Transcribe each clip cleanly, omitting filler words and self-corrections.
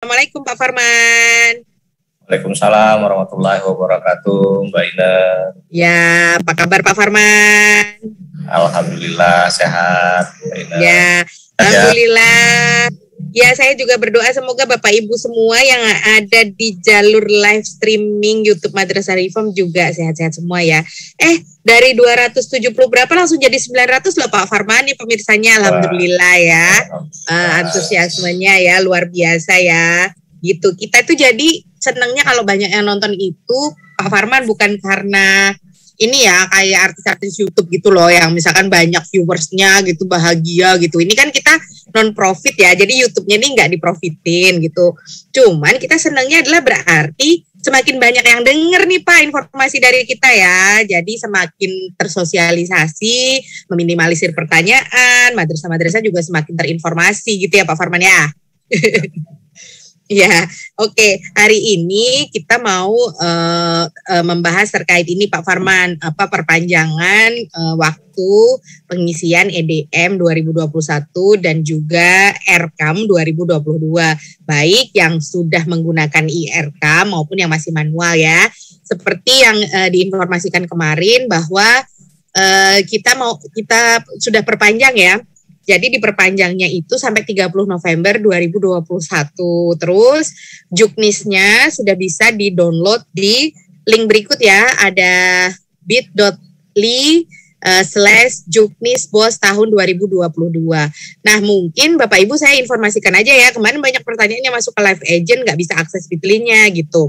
Assalamualaikum Pak Farman. Waalaikumsalam warahmatullahi wabarakatuh, Mbak Ina. Ya, apa kabar Pak Farman? Alhamdulillah sehat, Mbak Ina. Ya, alhamdulillah. Ya, saya juga berdoa semoga Bapak Ibu semua yang ada di jalur live streaming YouTube Madrasah Reform juga sehat-sehat semua ya. Dari 270 berapa langsung jadi 900 loh Pak Farman nih pemirsanya. Alhamdulillah ya. Antusiasmenya ya luar biasa ya. Gitu. Kita itu jadi senangnya kalau banyak yang nonton itu Pak Farman bukan karena ini ya kayak artis-artis YouTube gitu loh yang misalkan banyak viewersnya gitu bahagia gitu. Ini kan kita non profit ya, jadi YouTube-nya ini nggak diprofitin gitu. Cuman kita senangnya adalah berarti semakin banyak yang denger nih Pak informasi dari kita ya. Jadi semakin tersosialisasi, meminimalisir pertanyaan, madrasah-madrasah juga semakin terinformasi gitu ya Pak Farman ya. Ya, oke. Hari ini kita mau membahas terkait ini Pak Farman, perpanjangan waktu pengisian EDM 2021 dan juga RKAM 2022. Baik yang sudah menggunakan IRK maupun yang masih manual ya. Seperti yang diinformasikan kemarin bahwa kita sudah perpanjang ya. Jadi diperpanjangnya itu sampai 30 November 2021. Terus juknisnya sudah bisa di-download di link berikut ya. Ada bit.ly/juknisbos tahun 2022. Nah mungkin Bapak Ibu saya informasikan aja ya. Kemarin banyak pertanyaannya masuk ke live agent gak bisa akses bit.ly-nya gitu.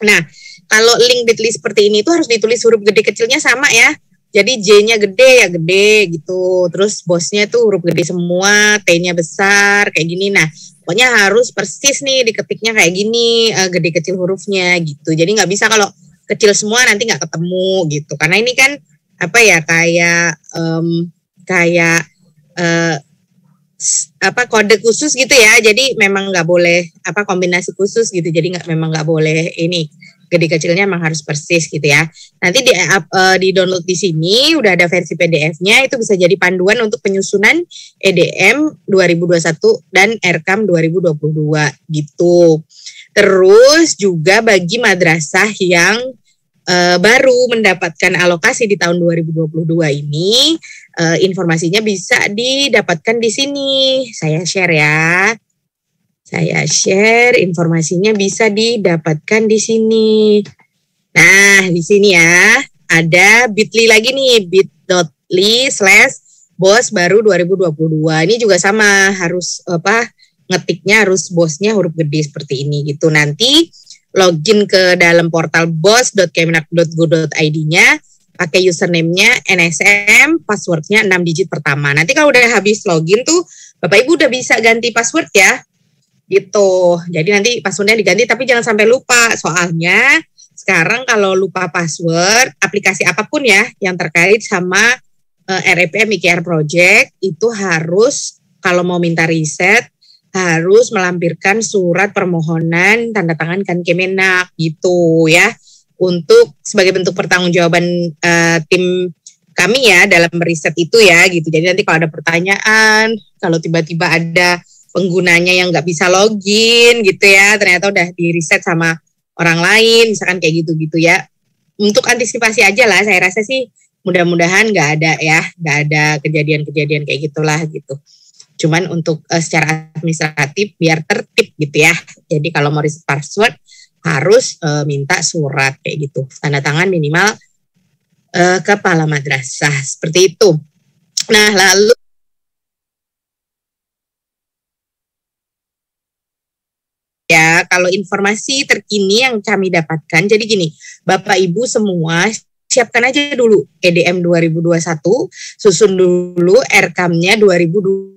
Nah kalau link bit.ly seperti ini tuh harus ditulis huruf gede kecilnya sama ya. Jadi J-nya gede ya gede gitu. Terus bosnya tuh huruf gede semua, T-nya besar kayak gini. Nah, pokoknya harus persis nih diketiknya kayak gini, gede kecil hurufnya gitu. Jadi nggak bisa kalau kecil semua nanti nggak ketemu gitu. Karena ini kan apa ya kayak kode khusus gitu ya. Jadi memang nggak boleh kombinasi khusus gitu. Jadi memang nggak boleh ini. Gede kecilnya memang harus persis gitu ya. Nanti di download di sini udah ada versi PDF-nya, itu bisa jadi panduan untuk penyusunan EDM 2021 dan RKAM 2022 gitu. Terus juga bagi madrasah yang baru mendapatkan alokasi di tahun 2022 ini, informasinya bisa didapatkan di sini. Saya share ya. Saya share informasinya bisa didapatkan di sini. Nah, di sini ya ada bit.ly lagi nih, bit.ly/bos baru 2022. Ini juga sama harus ngetiknya harus bosnya huruf gede seperti ini gitu. Nanti login ke dalam portal bos.kemenak.go.id-nya, pakai username-nya NSM, password-nya 6 digit pertama. Nanti kalau udah habis login tuh Bapak Ibu udah bisa ganti password ya. Gitu. Jadi nanti passwordnya diganti tapi jangan sampai lupa. Soalnya sekarang kalau lupa password aplikasi apapun ya yang terkait sama REPM IKR Project itu harus kalau mau minta riset harus melampirkan surat permohonan tanda tangan Kemenak gitu ya. Untuk sebagai bentuk pertanggungjawaban tim kami ya dalam riset itu ya gitu. Jadi nanti kalau ada pertanyaan, kalau tiba-tiba ada penggunanya yang nggak bisa login gitu ya, ternyata udah di riset sama orang lain, misalkan kayak gitu-gitu ya. Untuk antisipasi aja lah, saya rasa sih mudah-mudahan nggak ada kejadian-kejadian kayak gitulah gitu. Cuman untuk secara administratif biar tertib gitu ya. Jadi kalau mau reset password harus minta surat kayak gitu, tanda tangan minimal kepala madrasah seperti itu. Nah lalu ya, kalau informasi terkini yang kami dapatkan, jadi gini, Bapak Ibu semua siapkan aja dulu EDM 2021, susun dulu RKAM-nya 2022.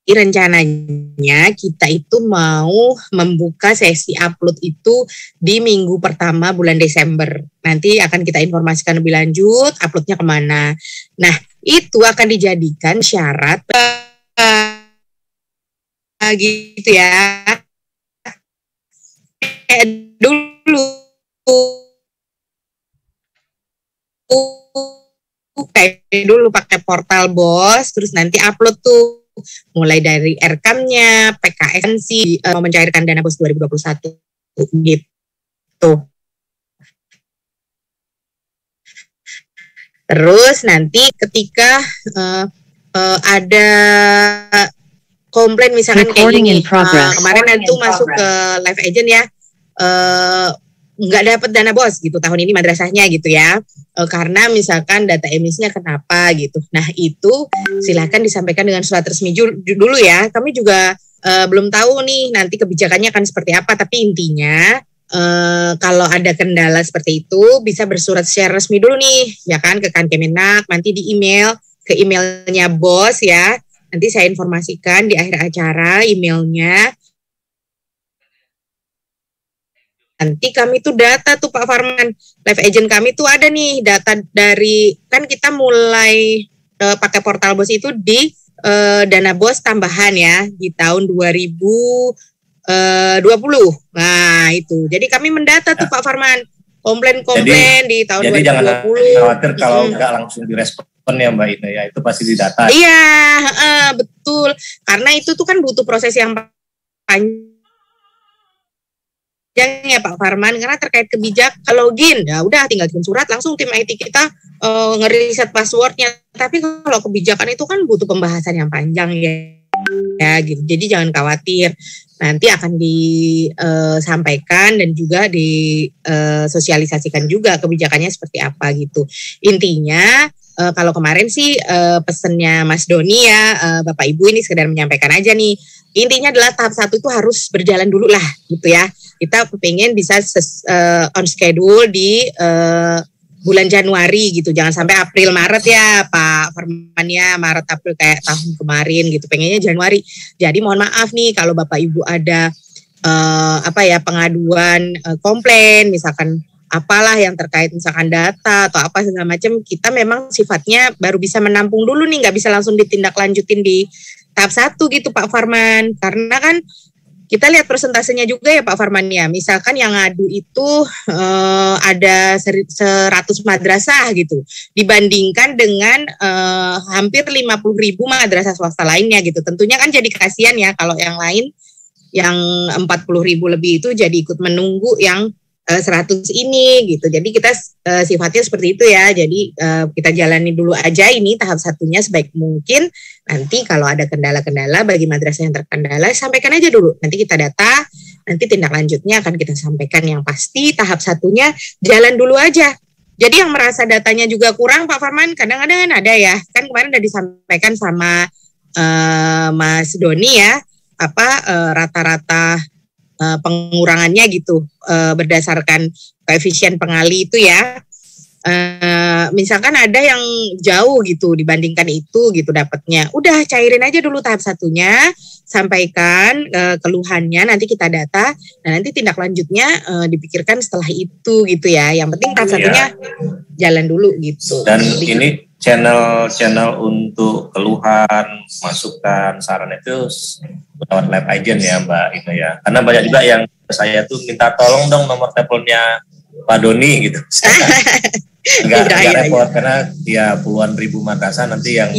Rencananya kita itu mau membuka sesi upload itu di minggu pertama bulan Desember. Nanti akan kita informasikan lebih lanjut, uploadnya kemana. Nah, itu akan dijadikan syarat gitu ya. Dulu kayak dulu pakai portal bos, terus nanti upload tuh mulai dari RKAM-nya, PKSNC, mau mencairkan dana BOS 2021 gitu. Terus nanti ketika ada komplain misalkan kayak gini, kemarin itu masuk ke live agent ya, nggak dapat dana BOS gitu tahun ini madrasahnya gitu ya, karena misalkan data emisinya kenapa gitu. Nah itu silakan disampaikan dengan surat resmi dulu ya. Kami juga belum tahu nih nanti kebijakannya akan seperti apa, tapi intinya kalau ada kendala seperti itu bisa bersurat secara resmi dulu nih ya kan ke Kemenak, nanti di email ke emailnya BOS ya. Nanti saya informasikan di akhir acara emailnya. Nanti kami tuh data tuh Pak Farman, live agent kami tuh ada nih data dari, kan kita mulai pakai portal BOS itu di dana BOS tambahan ya di tahun 2020. Nah itu, jadi kami mendata tuh Pak Farman, komplain-komplain di tahun 2020. Jadi jangan khawatir kalau nggak langsung direspon ya Mbak Ina ya, itu pasti didata. Iya, betul, karena itu tuh kan butuh proses yang panjang ya Pak Farman, karena terkait kebijakan login ya udah tinggal kirim surat langsung tim IT kita ngeriset passwordnya. Tapi kalau kebijakan itu kan butuh pembahasan yang panjang ya gitu. Jadi jangan khawatir, nanti akan disampaikan dan juga disosialisasikan juga kebijakannya seperti apa gitu. Intinya kalau kemarin sih pesennya Mas Doni ya, Bapak Ibu ini sekedar menyampaikan aja nih. Intinya adalah tahap 1 itu harus berjalan dulu lah gitu ya. Kita pengen bisa on schedule di bulan Januari gitu. Jangan sampai April Maret ya Pak Farman ya, Maret April kayak tahun kemarin gitu. Pengennya Januari. Jadi mohon maaf nih kalau Bapak Ibu ada pengaduan komplain misalkan apalah yang terkait misalkan data atau apa segala macam, kita memang sifatnya baru bisa menampung dulu nih, nggak bisa langsung ditindaklanjutin di tahap 1 gitu Pak Farman. Karena kan kita lihat persentasenya juga ya Pak Farman ya. Misalkan yang ngadu itu ada 100 madrasah gitu, dibandingkan dengan hampir 50.000 madrasah swasta lainnya gitu. Tentunya kan jadi kasihan ya kalau yang lain yang 40.000 lebih itu jadi ikut menunggu yang 100 ini gitu. Jadi kita sifatnya seperti itu ya. Jadi kita jalani dulu aja ini tahap 1-nya sebaik mungkin. Nanti kalau ada kendala-kendala bagi madrasah yang terkendala, sampaikan aja dulu. Nanti kita data, nanti tindak lanjutnya akan kita sampaikan. Yang pasti tahap 1-nya jalan dulu aja. Jadi yang merasa datanya juga kurang Pak Farman, kadang-kadang ada ya. Kan kemarin udah disampaikan sama Mas Doni ya, rata-rata pengurangannya gitu berdasarkan koefisien pengali itu ya. Misalkan ada yang jauh gitu dibandingkan itu gitu dapatnya, udah cairin aja dulu tahap 1-nya, sampaikan keluhannya, nanti kita data, dan nanti tindak lanjutnya dipikirkan setelah itu gitu ya. Yang penting tahap 1-nya jalan dulu gitu. Dan ini channel untuk keluhan, masukan, saran itu lewat live agent ya Mbak Ina ya. Karena banyak juga yang saya tuh minta tolong dong nomor teleponnya Pak Doni gitu. Enggak repot karena ya puluhan ribu madrasah nanti yang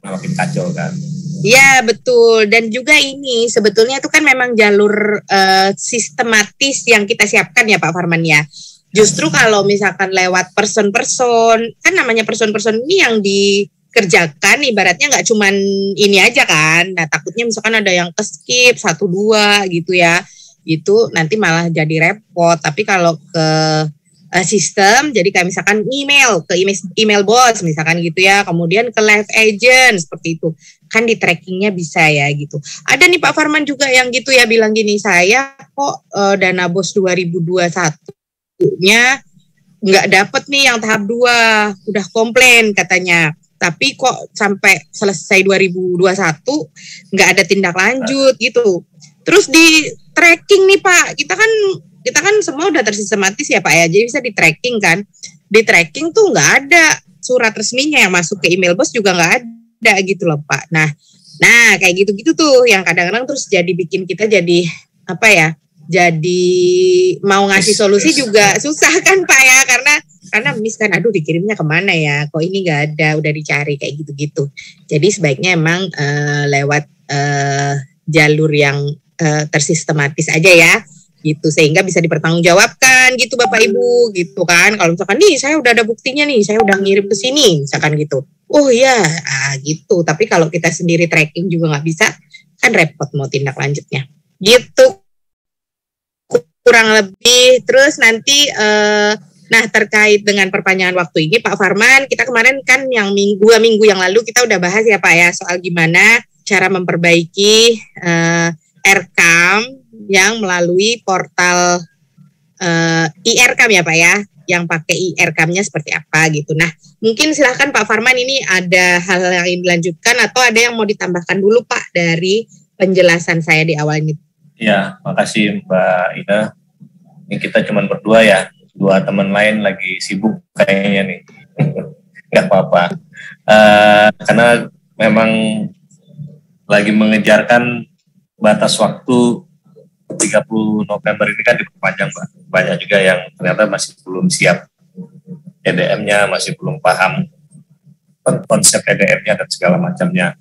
makin kacau kan. Iya betul, dan juga ini sebetulnya itu kan memang jalur sistematis yang kita siapkan ya Pak Farman ya. Justru kalau misalkan lewat person-person, kan namanya person-person ini yang dikerjakan ibaratnya nggak cuman ini aja kan. Nah takutnya misalkan ada yang ke-skip 1-2 gitu ya, itu nanti malah jadi repot. Tapi kalau ke sistem, jadi kayak misalkan email BOS misalkan gitu ya, kemudian ke live agent seperti itu, kan di trackingnya bisa ya gitu. Ada nih Pak Farman juga yang gitu ya, bilang gini, saya kok dana BOS 2021-nya nggak dapet nih yang tahap 2, udah komplain katanya, tapi kok sampai selesai 2021 nggak ada tindak lanjut gitu. Terus di tracking nih Pak, kita kan semua udah tersistematis ya Pak ya, jadi bisa di tracking kan. Di tracking tuh nggak ada surat resminya yang masuk ke email BOS juga nggak ada gitu loh Pak. Nah kayak gitu-gitu tuh yang kadang-kadang terus jadi bikin kita jadi jadi mau ngasih solusi juga susah kan Pak ya, karena karena miss kan, aduh dikirimnya kemana ya, kok ini nggak ada, udah dicari kayak gitu-gitu. Jadi sebaiknya emang lewat jalur yang tersistematis aja ya, gitu, sehingga bisa dipertanggungjawabkan gitu Bapak Ibu gitu kan. Kalau misalkan nih saya udah ada buktinya nih, saya udah ngirim ke sini misalkan gitu, oh ya gitu. Tapi kalau kita sendiri tracking juga nggak bisa, kan repot mau tindak lanjutnya gitu kurang lebih. Terus nanti nah terkait dengan perpanjangan waktu ini Pak Farman, kita kemarin kan yang dua minggu yang lalu kita udah bahas ya Pak ya, soal gimana cara memperbaiki RKAM yang melalui portal IRKAM ya Pak ya, yang pakai IRKAM-nya seperti apa gitu. Nah mungkin silahkan Pak Farman, ini ada hal yang ingin dilanjutkan atau ada yang mau ditambahkan dulu Pak dari penjelasan saya di awal ini? Ya, makasih Mbak Ina. Ini kita cuma berdua ya, dua teman lain lagi sibuk kayaknya nih. Nggak apa-apa. Karena memang lagi mengejarkan batas waktu 30 November ini kan diperpanjang Pak. Banyak juga yang ternyata masih belum siap EDM-nya, masih belum paham konsep EDM-nya dan segala macamnya.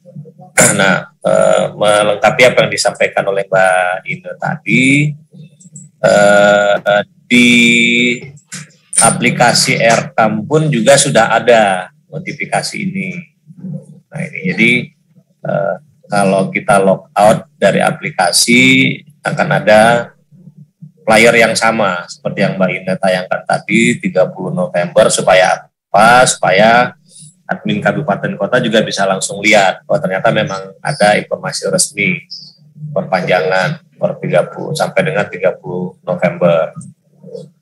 Nah, melengkapi apa yang disampaikan oleh Mbak Ina tadi, di aplikasi RKAM pun juga sudah ada notifikasi ini. Nah ini jadi kalau kita log out dari aplikasi akan ada flyer yang sama seperti yang Mbak Ina tayangkan tadi 30 November supaya apa? Supaya admin kabupaten kota juga bisa langsung lihat, oh ternyata memang ada informasi resmi perpanjangan per 30 sampai dengan 30 November.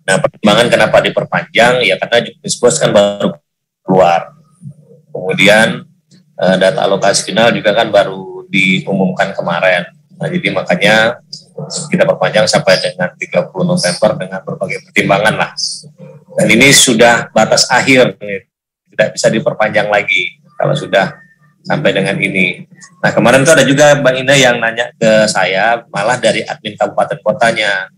Nah pertimbangan kenapa diperpanjang ya karena Juknisbos kan baru keluar, kemudian data alokasi final juga kan baru diumumkan kemarin. Nah jadi makanya kita perpanjang sampai dengan 30 November dengan berbagai pertimbangan lah. Dan ini sudah batas akhir nih, tidak bisa diperpanjang lagi kalau sudah sampai dengan ini. Nah kemarin itu ada juga Mbak Ina yang nanya ke saya, malah dari admin kabupaten kotanya,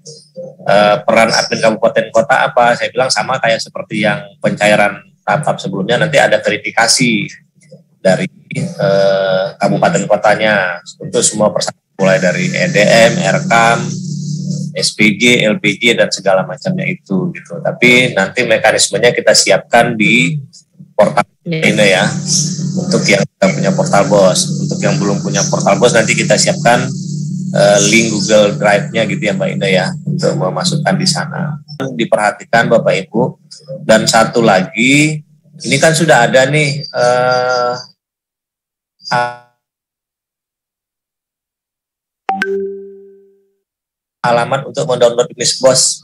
peran admin kabupaten kota apa? Saya bilang sama kayak seperti yang pencairan tahap sebelumnya, nanti ada verifikasi dari kabupaten kotanya untuk semua persatuan, mulai dari EDM, RKAM, SPJ, LPJ dan segala macamnya itu gitu. Tapi nanti mekanismenya kita siapkan di portal ini ya, untuk yang sudah punya portal BOS. Untuk yang belum punya portal BOS nanti kita siapkan link Google Drive-nya gitu ya Mbak Ina ya, untuk memasukkan di sana. Diperhatikan Bapak Ibu. Dan satu lagi, ini kan sudah ada nih alamat untuk mendownload Juknisbos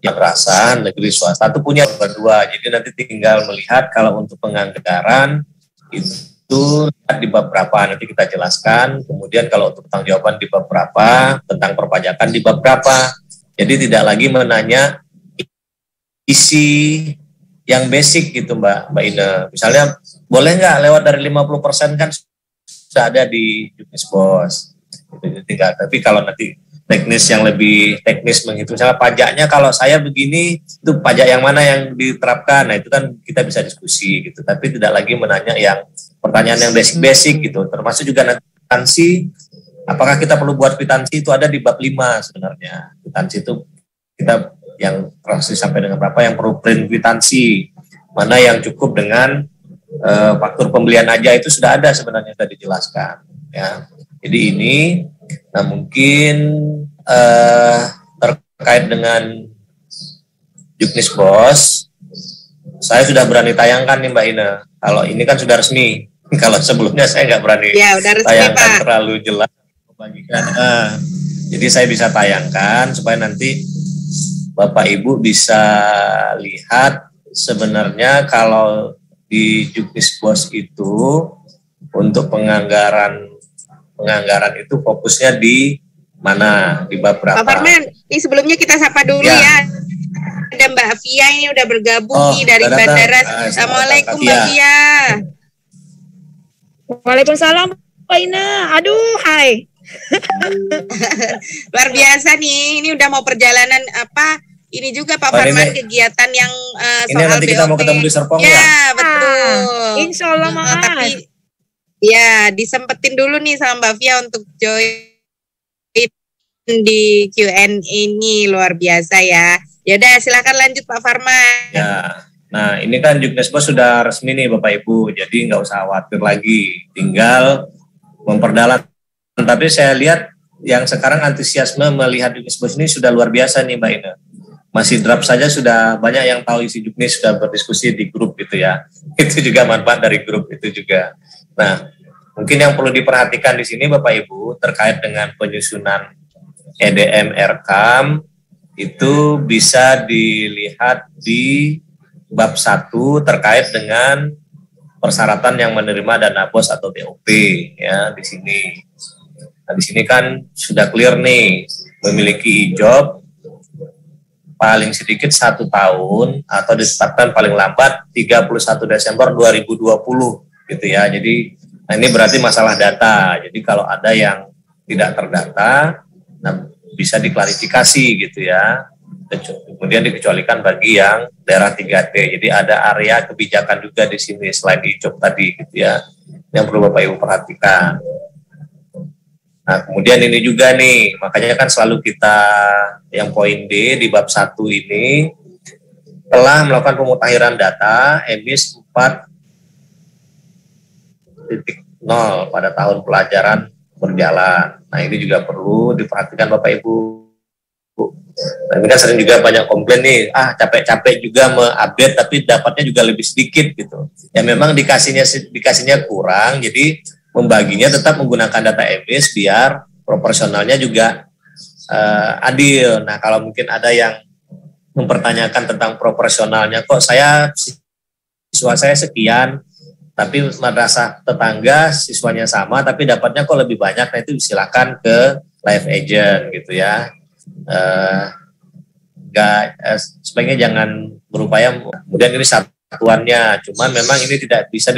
yang berasa negeri swasta itu punya berdua. Jadi nanti tinggal melihat kalau untuk penganggaran itu di bab berapa nanti kita jelaskan. Kemudian kalau untuk pertanggungjawaban di bab berapa, tentang perpajakan di bab berapa. Jadi tidak lagi menanya isi yang basic gitu Mbak Ina. Misalnya boleh nggak lewat dari 50% kan sudah ada di Juknisbos. Gitu, tinggal. Tapi kalau nanti teknis yang lebih teknis menghitung misalnya pajaknya, kalau saya begini itu pajak yang mana yang diterapkan, nah itu kan kita bisa diskusi gitu, tapi tidak lagi menanya yang pertanyaan yang basic gitu, termasuk juga nanti kwitansi, apakah kita perlu buat kwitansi, itu ada di bab 5 sebenarnya. Kwitansi itu kita yang proses sampai dengan berapa yang perlu print kwitansi, mana yang cukup dengan faktur pembelian aja, itu sudah ada sebenarnya, sudah dijelaskan ya. Jadi ini nah mungkin terkait dengan Juknisbos, saya sudah berani tayangkan nih Mbak Ina. Kalau ini kan sudah resmi. Kalau sebelumnya saya nggak berani ya, udah resmi, tayangkan Pak. Terlalu jelas membagikan. Jadi saya bisa tayangkan supaya nanti Bapak Ibu bisa lihat sebenarnya kalau di Juknisbos itu untuk penganggaran itu fokusnya di mana, di bab berapa. Pak Farman, ini sebelumnya kita sapa dulu ya. Ada Mbak Via ini udah bergabung nih dari bandara. Assalamualaikum Mbak Via. Waalaikumsalam Mbak Ina. Aduh, hai. Luar biasa nih, ini udah mau perjalanan ini juga Pak Oh, Farman ini- kegiatan yang Ini soal nanti kita mau BOP. ketemu di Serpong ya? Ya, betul. Insya Allah Mas. Tapi ya disempetin dulu nih sama Mbak Via untuk join di Q&A ini, luar biasa ya. Ya udah silakan lanjut Pak Farman. Ya, nah ini kan Juknisbos sudah resmi nih Bapak Ibu, jadi nggak usah khawatir lagi, tinggal memperdalam. Tapi saya lihat yang sekarang antusiasme melihat Juknisbos ini sudah luar biasa nih Mbak Ina. Masih draft saja sudah banyak yang tahu isi Juknis, sudah berdiskusi di grup gitu ya. Itu juga manfaat dari grup itu juga. Nah, mungkin yang perlu diperhatikan di sini Bapak Ibu terkait dengan penyusunan EDM RKAM itu bisa dilihat di bab 1 terkait dengan persyaratan yang menerima dana BOS atau BOP ya di sini. Nah, di sini kan sudah clear nih, memiliki job paling sedikit 1 tahun atau ditetapkan paling lambat 31 Desember 2020 gitu ya. Jadi nah ini berarti masalah data. Jadi kalau ada yang tidak terdata, nah bisa diklarifikasi gitu ya. Kemudian dikecualikan bagi yang daerah 3T. Jadi ada area kebijakan juga di sini selain di job tadi gitu ya. Yang perlu Bapak Ibu perhatikan. Nah, kemudian ini juga nih, makanya kan selalu kita yang poin D di bab 1 ini telah melakukan pemutakhiran data EMIS 4.0 pada tahun pelajaran berjalan. Nah, ini juga perlu diperhatikan Bapak Ibu. Nah, ini kan sering juga banyak komplain nih, capek-capek juga mengupdate tapi dapatnya juga lebih sedikit gitu. Ya memang dikasihnya kurang, jadi membaginya tetap menggunakan data EMIS biar proporsionalnya juga adil. Nah, kalau mungkin ada yang mempertanyakan tentang proporsionalnya, kok siswa saya sekian, tapi madrasah tetangga siswanya sama, tapi dapatnya kok lebih banyak, nah itu silakan ke live agent gitu ya. Sebaiknya jangan berupaya, kemudian ini satuannya, cuman memang ini tidak bisa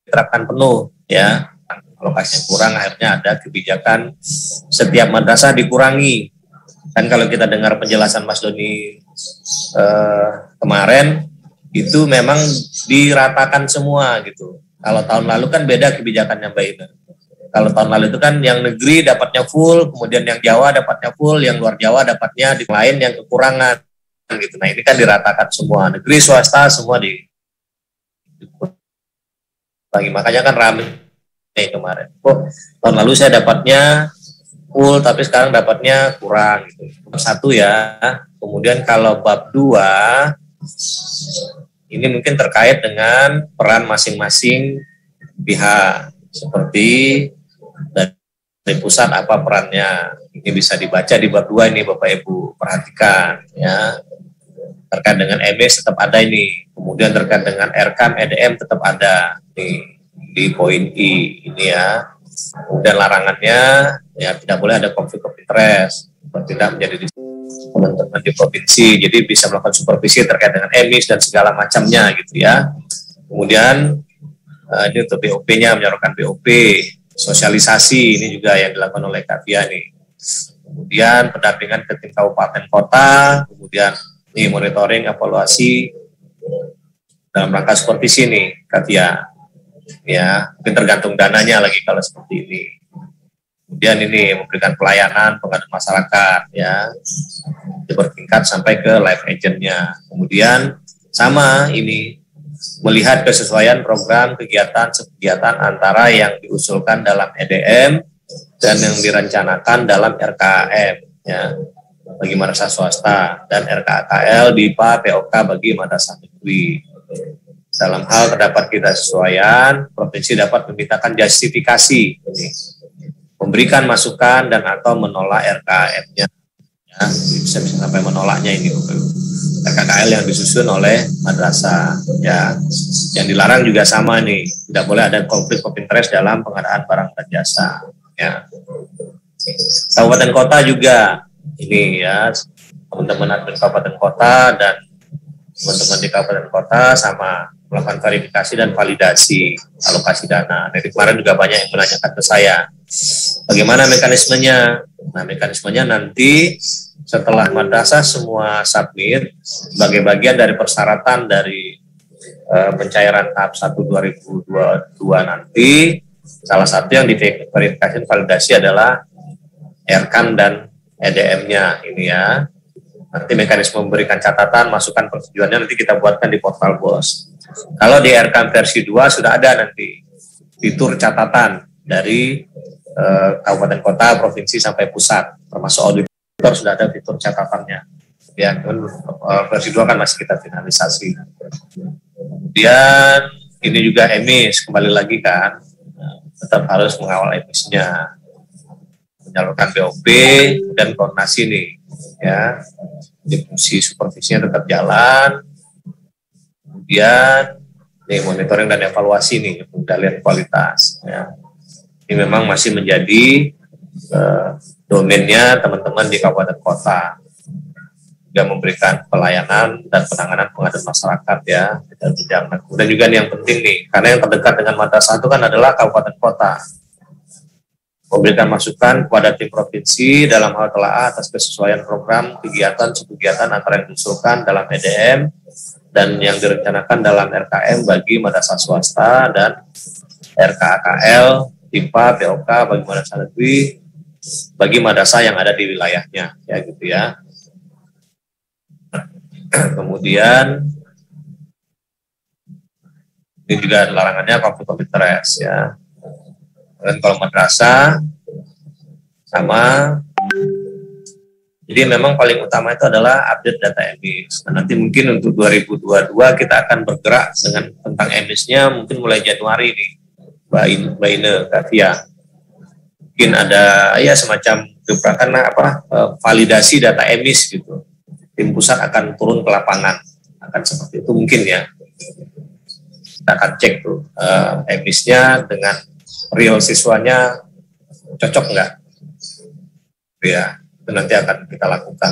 diterapkan penuh ya, alokasinya kurang, akhirnya ada kebijakan setiap madrasah dikurangi. Kan kalau kita dengar penjelasan Mas Doni kemarin itu memang diratakan semua gitu. Kalau tahun lalu kan beda kebijakannya Mbak Ina. Kalau tahun lalu itu kan yang negeri dapatnya full, kemudian yang Jawa dapatnya full, yang luar Jawa dapatnya di lain yang kekurangan gitu. Nah, ini kan diratakan semua, negeri swasta semua lagi, makanya kan rame kemarin. Kok tahun lalu saya dapatnya full tapi sekarang dapatnya kurang gitu. Bab 1 ya. Kemudian kalau bab 2 ini mungkin terkait dengan peran masing-masing pihak, seperti dari pusat apa perannya. Ini bisa dibaca di bab 2 ini Bapak Ibu perhatikan ya. Terkait dengan EMIS tetap ada ini. Kemudian terkait dengan RKAM, EDM tetap ada nih di poin I ini ya. Kemudian larangannya ya tidak boleh ada konflik of interest, tidak menjadi teman-teman di provinsi, jadi bisa melakukan supervisi terkait dengan EMIS dan segala macamnya gitu ya. Kemudian ini untuk BOP-nya, menyarukan BOP, sosialisasi ini juga yang dilakukan oleh Kak Via nih. Kemudian pendampingan ke tim kabupaten kota, kemudian nih monitoring, evaluasi dalam rangka supervisi nih Kak Via. Ya, mungkin tergantung dananya lagi kalau seperti ini. Kemudian ini memberikan pelayanan pengaduan masyarakat ya, bertingkat sampai ke live agentnya. Kemudian sama ini melihat kesesuaian program kegiatan antara yang diusulkan dalam EDM dan yang direncanakan dalam RKAM ya bagi madrasah swasta dan RKKL BIPA POK bagi madrasah negeri. Dalam hal terdapat ketidaksesuaian, provinsi dapat memintakan justifikasi ini, memberikan masukan dan atau menolak RKM-nya. Ya, bisa sampai menolaknya ini RKKL yang disusun oleh madrasah. Ya, yang dilarang juga sama nih, tidak boleh ada konflik of interest dalam pengadaan barang dan jasa. Ya. Kabupaten kota juga ini ya, teman-teman admin kabupaten kota dan teman-teman di kabupaten kota sama melakukan verifikasi dan validasi alokasi dana. Dari kemarin juga banyak yang menanyakan ke saya, Bagaimana mekanismenya? Nah, mekanismenya nanti setelah madrasah semua submit sebagai bagian dari persyaratan dari pencairan tahap 1 2022 nanti, salah satu yang diverifikasi validasi adalah RKAM dan EDM-nya ini ya. Nanti mekanisme memberikan catatan, masukan persetujuannya nanti kita buatkan di portal BOS. Kalau di RKAM versi 2 sudah ada nanti fitur catatan dari kabupaten kota, provinsi sampai pusat, termasuk auditor sudah ada fitur catatannya. Ya, versi 2 kan masih kita finalisasi. Kemudian ini juga emis, kembali lagi kan, tetap harus mengawal emisnya, menyalurkan BOP dan koordinasi nih, ya. Jadi fungsi supervisinya tetap jalan. Kemudian nih monitoring dan evaluasi nih, pengendalian kualitas. Ya. Ini memang masih menjadi domainnya teman-teman di kabupaten kota. Juga memberikan pelayanan dan penanganan pengaduan masyarakat ya. Dan juga yang penting nih, karena yang terdekat dengan madrasah itu kan adalah kabupaten kota. Memberikan masukan kepada tim provinsi dalam hal telaah atas kesesuaian program kegiatan subkegiatan antara yang diusulkan dalam EDM dan yang direncanakan dalam RKM bagi madrasah swasta dan RKAKL, IPA, POK bagi madrasah negeri, bagi madrasah yang ada di wilayahnya, ya gitu ya. Kemudian ini juga larangannya konflik of interest ya. Dan kalau madrasah sama, jadi memang paling utama itu adalah update data emis. Nah, nanti mungkin untuk 2022 kita akan bergerak dengan tentang emisnya mungkin mulai Januari nih, Mbak Ine, Kak Fia. Mungkin ada ya semacam gebrakan validasi data emis gitu. Tim pusat akan turun ke lapangan, akan seperti itu mungkin ya. Kita akan cek tuh emisnya dengan real siswanya cocok nggak? Ya, itu nanti akan kita lakukan.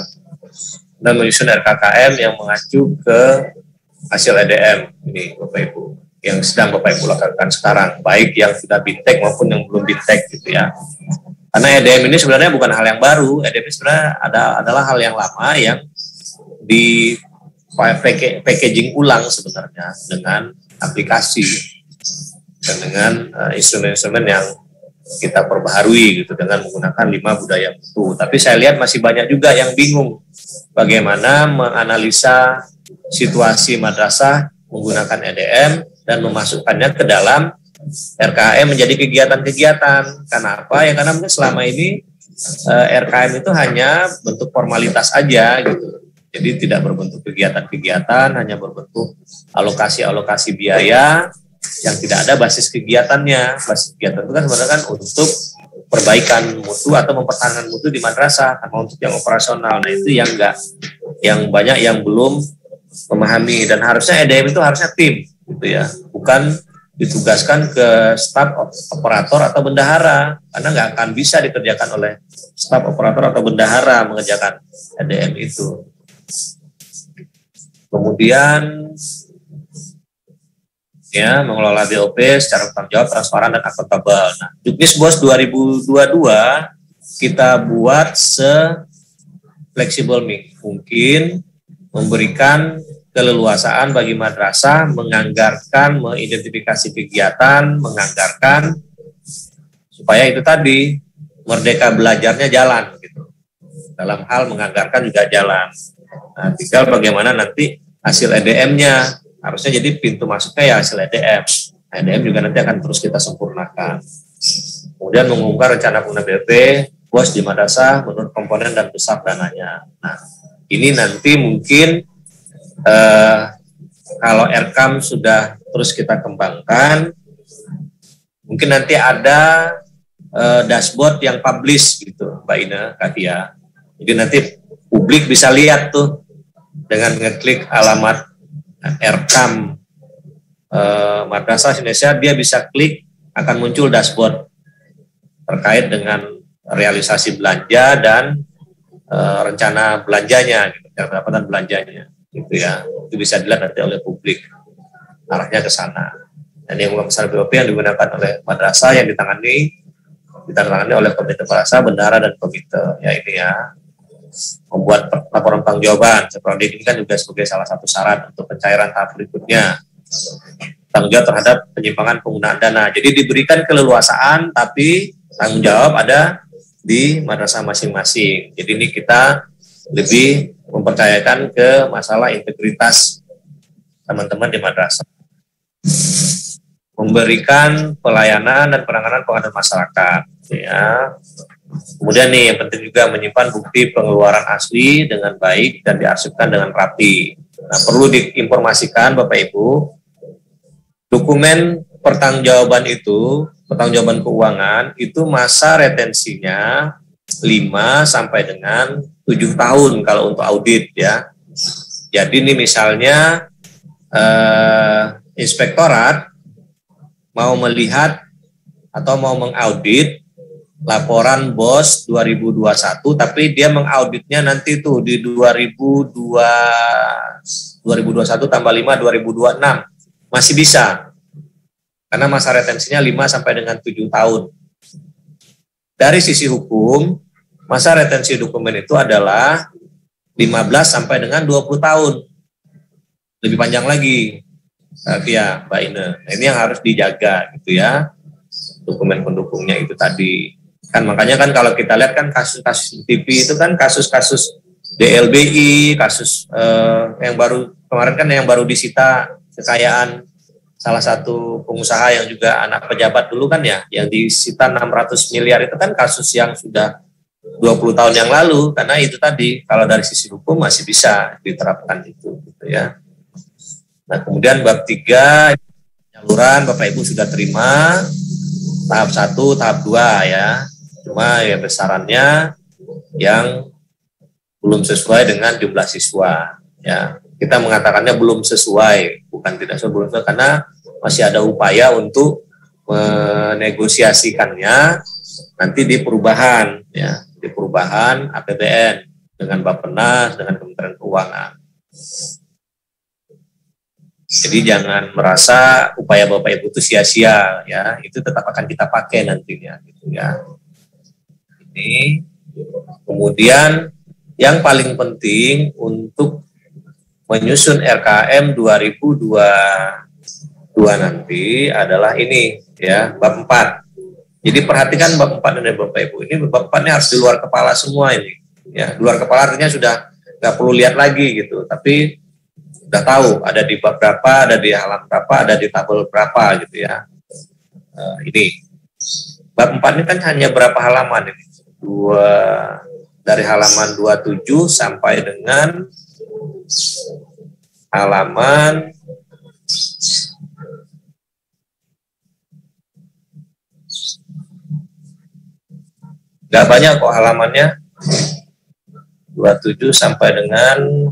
Dan menyusun RKKM yang mengacu ke hasil EDM ini Bapak Ibu, yang sedang Bapak Ibu lakukan sekarang, baik yang sudah bintek maupun yang belum bintek gitu ya. Karena EDM ini sebenarnya bukan hal yang baru, EDM ini sebenarnya adalah hal yang lama yang di packaging ulang sebenarnya dengan aplikasi dan dengan instrumen-instrumen yang kita perbaharui gitu dengan menggunakan 5 budaya mutu. Tapi saya lihat masih banyak juga yang bingung bagaimana menganalisa situasi madrasah menggunakan EDM dan memasukkannya ke dalam RKM menjadi kegiatan-kegiatan. Kenapa? Ya karena mungkin selama ini RKM itu hanya bentuk formalitas aja gitu. Jadi tidak berbentuk kegiatan-kegiatan, hanya berbentuk alokasi-alokasi biaya yang tidak ada basis kegiatannya. Basis kegiatan itu kan sebenarnya kan untuk perbaikan mutu atau mempertahankan mutu di madrasah, sama untuk yang operasional. Nah itu yang banyak yang belum memahami, dan harusnya EDM itu harusnya tim gitu ya, bukan ditugaskan ke staf operator atau bendahara, karena nggak akan bisa dikerjakan oleh staf operator atau bendahara mengerjakan EDM itu. Kemudian ya mengelola BOP secara bertanggung jawab, transparan dan akuntabel. Nah, Juknis BOS 2022 kita buat se-fleksibel mungkin, memberikan keleluasaan bagi madrasah menganggarkan, mengidentifikasi kegiatan, menganggarkan supaya itu tadi merdeka belajarnya jalan gitu. Dalam hal menganggarkan juga jalan. Nah, tinggal bagaimana nanti hasil EDM-nya, harusnya jadi pintu masuknya ya hasil EDM. EDM juga nanti akan terus kita sempurnakan. Kemudian mengumumkan rencana penggunaan BOP BOS di madrasah menurut komponen dan besar dananya. Nah, ini nanti mungkin kalau RKAM sudah terus kita kembangkan, mungkin nanti ada dashboard yang publish gitu, Mbak Ina, Katia. Jadi nanti publik bisa lihat tuh dengan ngeklik alamat RKAM Madrasah Indonesia, dia bisa klik, akan muncul dashboard terkait dengan realisasi belanja dan rencana belanjanya, gitu, pendapatan belanjanya, gitu ya. Itu bisa dilihat nanti oleh publik, arahnya ke sana. Dan yang besar BOP yang digunakan oleh madrasah yang ditangani ditandatangani oleh komite merasa, bendahara dan komite. Ya ini ya. Membuat laporan pertanggungjawaban. Seperti ini kan juga sebagai salah satu syarat untuk pencairan tahap berikutnya. Tanggung jawab terhadap penyimpangan penggunaan dana. Jadi diberikan keleluasaan, tapi tanggung jawab ada di madrasah masing-masing. Jadi ini kita lebih mempercayakan ke masalah integritas teman-teman di madrasah. Memberikan pelayanan dan penanganan pengaduan masyarakat. Ya. Kemudian nih yang penting juga menyimpan bukti pengeluaran asli dengan baik dan diarsipkan dengan rapi. Nah, perlu diinformasikan Bapak Ibu, dokumen pertanggungjawaban itu, pertanggungjawaban keuangan itu masa retensinya 5 sampai dengan 7 tahun kalau untuk audit ya. Jadi ini misalnya inspektorat mau melihat atau mau mengaudit laporan BOS 2021, tapi dia mengauditnya nanti tuh di 2021 tambah 5, 2026. Masih bisa. Karena masa retensinya 5 sampai dengan 7 tahun. Dari sisi hukum, masa retensi dokumen itu adalah 15 sampai dengan 20 tahun. Lebih panjang lagi. Ya, Mbak Ine. Nah, ini yang harus dijaga gitu ya. Dokumen pendukungnya itu tadi. Kan makanya kan kalau kita lihat kan kasus-kasus TV itu kan kasus-kasus DLBI, kasus yang baru kemarin kan yang baru disita kekayaan salah satu pengusaha yang juga anak pejabat dulu kan ya, yang disita 600 miliar itu kan kasus yang sudah 20 tahun yang lalu, karena itu tadi kalau dari sisi hukum masih bisa diterapkan itu gitu ya. Nah, kemudian bab 3 penyaluran Bapak Ibu sudah terima tahap 1, tahap 2 ya. Cuma ya besarannya yang belum sesuai dengan jumlah siswa ya. Kita mengatakannya belum sesuai, bukan tidak sesuai, belum sesuai karena masih ada upaya untuk menegosiasikannya nanti di perubahan ya, di perubahan APBN dengan Bappenas, dengan Kementerian Keuangan. Jadi jangan merasa upaya Bapak Ibu itu sia-sia ya, itu tetap akan kita pakai nantinya gitu ya. Ini kemudian yang paling penting untuk menyusun RKM 2022 nanti adalah ini ya, bab 4. Jadi perhatikan bab 4 dari Bapak Ibu. Ini bab 4 ini harus di luar kepala semua ini. Ya, di luar kepala artinya sudah nggak perlu lihat lagi gitu, tapi sudah tahu ada di bab berapa, ada di halaman berapa, ada di tabel berapa gitu ya. Ini bab 4 ini kan hanya berapa halaman ini? Dari halaman 27 sampai dengan halaman nggak banyak kok halamannya, 27 sampai dengan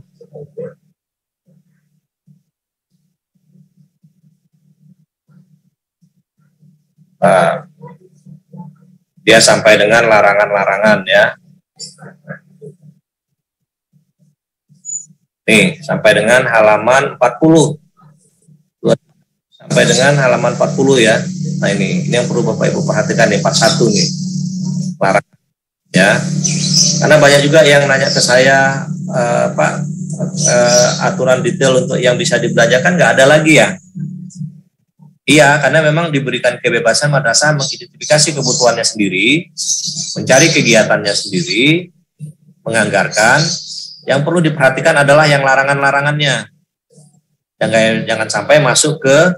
dia sampai dengan larangan-larangan ya. Nih, sampai dengan halaman 40. Sampai dengan halaman 40 ya. Nah ini yang perlu Bapak Ibu perhatikan nih, 41 nih. Larangan ya. Karena banyak juga yang nanya ke saya, Pak, aturan detail untuk yang bisa dibelanjakan nggak ada lagi ya? Iya, karena memang diberikan kebebasan madrasah mengidentifikasi kebutuhannya sendiri, mencari kegiatannya sendiri, menganggarkan. Yang perlu diperhatikan adalah yang larangan-larangannya. Jangan sampai masuk ke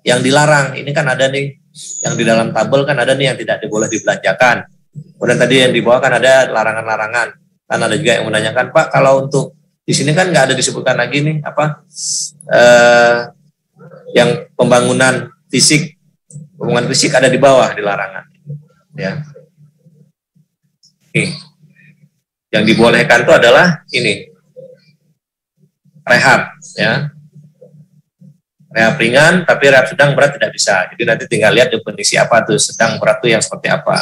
yang dilarang. Ini kan ada nih, yang di dalam tabel kan ada nih yang tidak boleh dibelanjakan. Kemudian tadi yang di bawah kan ada larangan-larangan. Kan ada juga yang menanyakan, Pak, kalau untuk di sini kan nggak ada disebutkan lagi nih apa yang pembangunan fisik ada di bawah di larangan ya. Nih, yang dibolehkan itu adalah ini rehab ya, rehab ringan, tapi rehab sedang berat tidak bisa. Jadi nanti tinggal lihat definisi apa tuh sedang berat tuh yang seperti apa.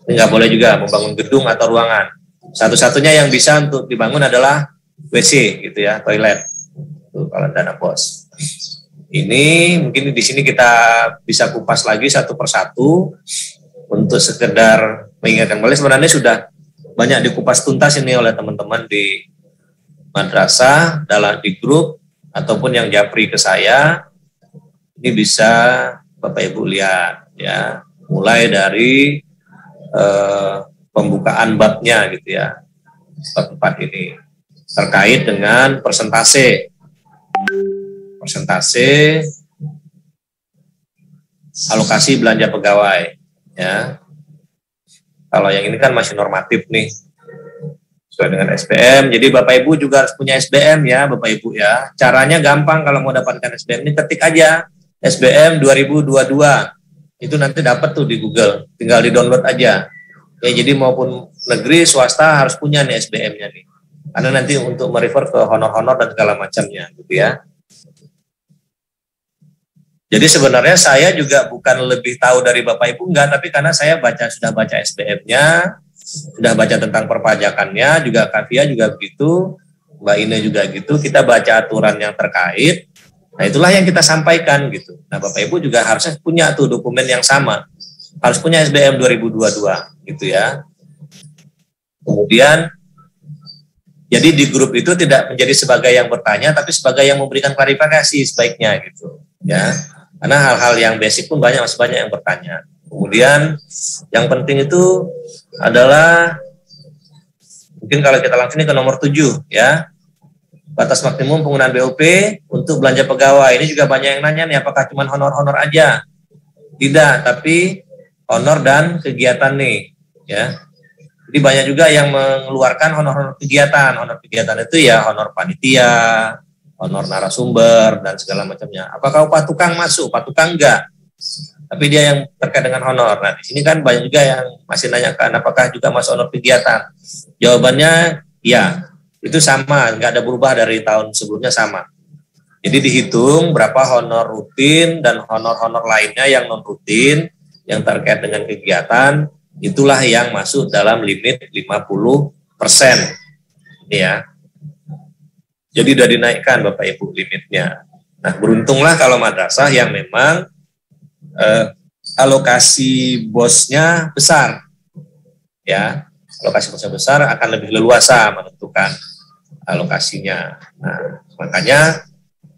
Ini nggak boleh juga membangun gedung atau ruangan. Satu-satunya yang bisa untuk dibangun adalah WC gitu ya, toilet. Tuh kalau dana BOS. Ini mungkin di sini kita bisa kupas lagi satu persatu. untuk sekedar mengingatkan kembali, sebenarnya sudah banyak dikupas tuntas ini oleh teman-teman di madrasah, dalam di grup, ataupun yang japri ke saya. Ini bisa Bapak Ibu lihat ya, mulai dari pembukaan babnya gitu ya, bab 4 ini terkait dengan persentase alokasi belanja pegawai ya. Kalau yang ini kan masih normatif nih, sesuai dengan SBM. Jadi Bapak Ibu juga harus punya SBM ya Bapak Ibu ya. Caranya gampang, kalau mau dapatkan SBM ini ketik aja SBM 2022. Itu nanti dapat tuh di Google, tinggal di-download aja. Ya, jadi maupun negeri, swasta harus punya nih SBM-nya nih. Karena nanti untuk merefer ke honor-honor dan segala macamnya gitu ya. Jadi sebenarnya saya juga bukan lebih tahu dari Bapak Ibu, enggak, tapi karena saya sudah baca SBM-nya, sudah baca tentang perpajakannya, juga Kavia juga begitu, Mbak Ine juga gitu, kita baca aturan yang terkait, nah itulah yang kita sampaikan gitu. Nah Bapak Ibu juga harusnya punya tuh dokumen yang sama, harus punya SBM 2022 gitu ya. Kemudian, jadi di grup itu tidak menjadi sebagai yang bertanya, tapi sebagai yang memberikan klarifikasi sebaiknya gitu ya. Karena hal-hal yang basic pun masih banyak yang bertanya. Kemudian yang penting itu adalah, mungkin kalau kita langsung ke nomor 7 ya, batas maksimum penggunaan BOP untuk belanja pegawai. Ini juga banyak yang nanya nih, apakah cuma honor-honor aja? Tidak, tapi honor dan kegiatan nih ya. Jadi banyak juga yang mengeluarkan honor-honor kegiatan. Honor kegiatan itu ya honor panitia, honor narasumber, dan segala macamnya. Apakah upah tukang masuk? Upah tukang enggak. Tapi dia yang terkait dengan honor. Nah, di sini kan banyak juga yang masih nanyakan apakah juga masuk honor kegiatan. Jawabannya ya, itu sama, enggak ada berubah dari tahun sebelumnya, sama. Jadi dihitung berapa honor rutin dan honor-honor lainnya yang non rutin yang terkait dengan kegiatan, itulah yang masuk dalam limit 50%. Ini ya. Jadi sudah dinaikkan Bapak Ibu limitnya. Nah, beruntunglah kalau madrasah yang memang alokasi bosnya besar. Ya, alokasi bosnya besar akan lebih leluasa menentukan alokasinya. Nah, makanya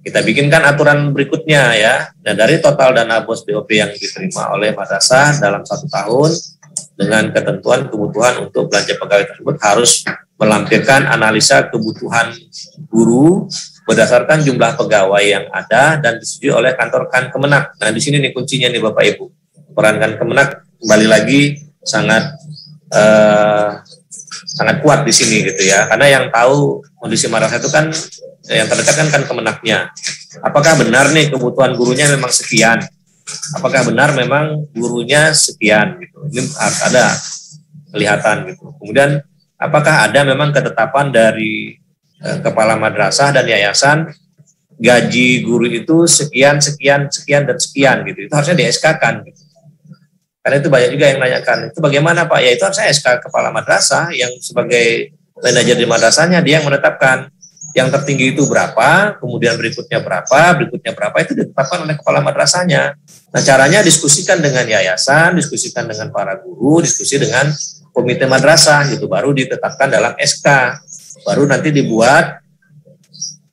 kita bikinkan aturan berikutnya ya. Dan dari total dana bos BOP yang diterima oleh madrasah dalam 1 tahun dengan ketentuan kebutuhan untuk belanja pegawai tersebut harus melampirkan analisa kebutuhan guru berdasarkan jumlah pegawai yang ada dan disetujui oleh kantor Kemenak. Nah, di sini nih kuncinya nih Bapak Ibu. Peran Kemenak kembali lagi sangat kuat di sini gitu ya. Karena yang tahu kondisi madrasah itu kan yang terdekat kan Kemenaknya. Apakah benar nih kebutuhan gurunya memang sekian? Apakah benar memang gurunya sekian gitu. Ini harus ada kelihatan gitu. Kemudian apakah ada memang ketetapan dari kepala madrasah dan yayasan gaji guru itu sekian dan sekian gitu. Itu harusnya di-SK-kan gitu. Karena itu banyak juga yang nanyakan, itu bagaimana Pak? Ya itu harusnya SK kepala madrasah yang sebagai manajer di madrasahnya dia yang menetapkan yang tertinggi itu berapa, kemudian berikutnya berapa, itu ditetapkan oleh kepala madrasahnya. Nah, caranya diskusikan dengan yayasan, diskusikan dengan para guru, diskusi dengan komite madrasah gitu, baru ditetapkan dalam SK. Baru nanti dibuat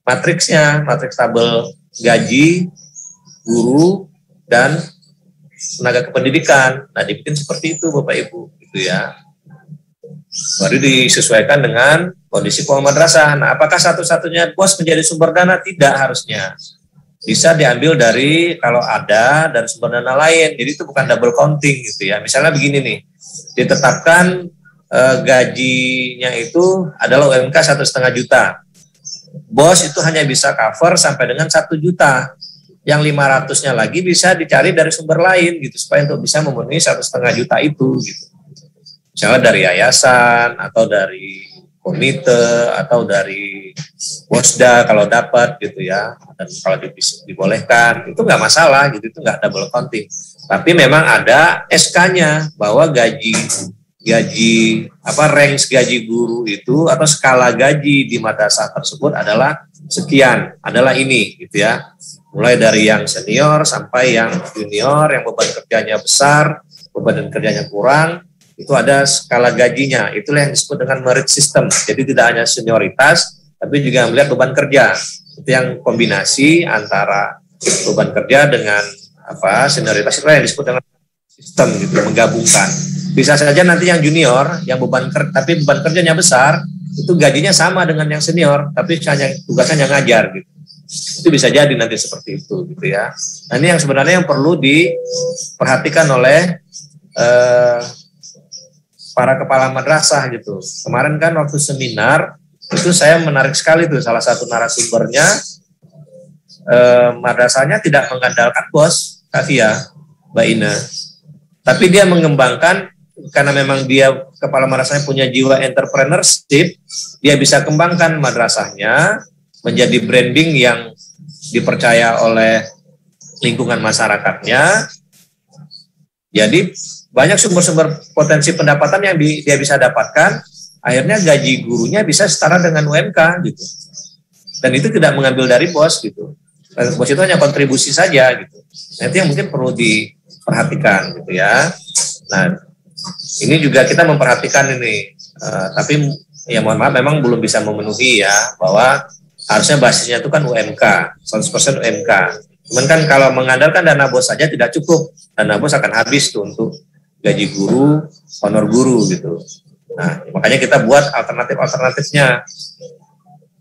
matriksnya, matriks tabel gaji guru dan tenaga kependidikan. Nah, dibikin seperti itu Bapak Ibu gitu ya. Baru disesuaikan dengan kondisi keuangan madrasah. Nah, apakah satu-satunya bos menjadi sumber dana? Tidak harusnya. Bisa diambil dari kalau ada dari sumber dana lain. Jadi itu bukan double counting gitu ya. Misalnya begini nih, ditetapkan gajinya itu adalah UMK 1,5 juta. Bos itu hanya bisa cover sampai dengan 1 juta. Yang 500-nya lagi bisa dicari dari sumber lain gitu supaya untuk bisa memenuhi 1,5 juta itu gitu. Misalnya dari yayasan atau dari komite atau dari Bosda kalau dapat gitu ya, dan kalau dibolehkan itu nggak masalah gitu, itu nggak double counting. Tapi memang ada SK-nya bahwa range gaji guru itu atau skala gaji di madrasah tersebut adalah sekian, adalah ini gitu ya. Mulai dari yang senior sampai yang junior yang beban kerjanya besar beban kerjanya kurang, itu ada skala gajinya. Itulah yang disebut dengan merit system. Jadi tidak hanya senioritas, tapi juga melihat beban kerja. Itu yang kombinasi antara beban kerja dengan senioritas, itu yang disebut dengan sistem gitu, menggabungkan. Bisa saja nanti yang junior, yang tapi beban kerjanya besar, itu gajinya sama dengan yang senior, tapi hanya tugasnya ngajar gitu. Itu bisa jadi nanti seperti itu gitu ya. Nah ini yang sebenarnya yang perlu diperhatikan oleh para kepala madrasah gitu. Kemarin kan waktu seminar itu saya menarik sekali tuh, salah satu narasumbernya madrasahnya tidak mengandalkan bos Kafia, Mbak Ina, tapi dia mengembangkan karena memang dia kepala madrasahnya punya jiwa entrepreneurship, dia bisa kembangkan madrasahnya menjadi branding yang dipercaya oleh lingkungan masyarakatnya. Jadi banyak sumber-sumber potensi pendapatan yang dia bisa dapatkan, akhirnya gaji gurunya bisa setara dengan UMK gitu. Dan itu tidak mengambil dari bos gitu. Bos itu hanya kontribusi saja gitu. Nah, itu yang mungkin perlu diperhatikan gitu ya. Nah, ini juga kita memperhatikan ini, tapi ya mohon maaf memang belum bisa memenuhi ya, bahwa harusnya basisnya itu kan UMK, 100% UMK. Cuman kan kalau mengandalkan dana bos saja tidak cukup, dana bos akan habis tuh untuk gaji guru, honor guru gitu. Nah, makanya kita buat alternatif-alternatifnya.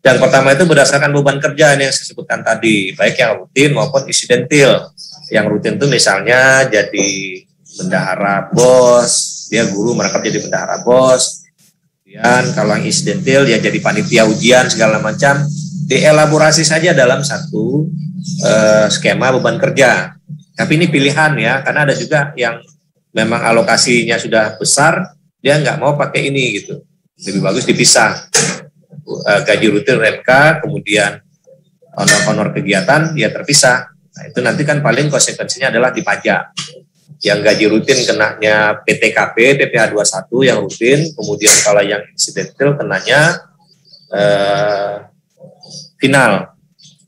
Yang pertama itu berdasarkan beban kerja yang saya sebutkan tadi, baik yang rutin maupun insidentil. Yang rutin itu misalnya jadi bendahara bos, dia guru merangkap jadi bendahara bos. Kemudian kalau yang insidentil ya jadi panitia ujian segala macam, dielaborasi saja dalam satu skema beban kerja. Tapi ini pilihan ya, karena ada juga yang memang alokasinya sudah besar, dia nggak mau pakai ini gitu. Lebih bagus dipisah. Gaji rutin UMK, kemudian honor-honor kegiatan dia terpisah. Nah, itu nanti kan paling konsekuensinya adalah dipajak. Yang gaji rutin kenanya PTKP, PPh 21 yang rutin, kemudian kalau yang insidental kenanya final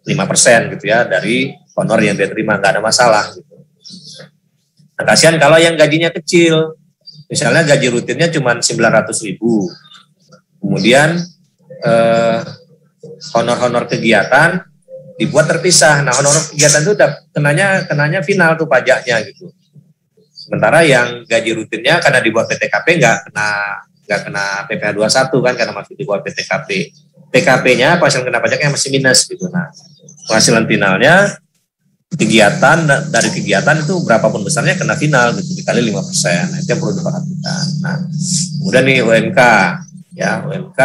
5% gitu ya dari honor yang dia terima, nggak ada masalah gitu. Nah, kasihan kalau yang gajinya kecil, misalnya gaji rutinnya cuma 900.000, kemudian honor-honor kegiatan dibuat terpisah. Nah, honor kegiatan itu udah kenanya final tuh pajaknya gitu. Sementara yang gaji rutinnya karena dibuat PTKP nggak kena PPh 21 kan, karena masih dibuat PTKP. PKP-nya penghasilan kena pajaknya masih minus gitu. Nah, penghasilan finalnya dari kegiatan itu berapapun besarnya kena final gitu, dikali 5%. Nah, itu yang perlu diperhatikan. Nah, kemudian nih UMK ya, UMK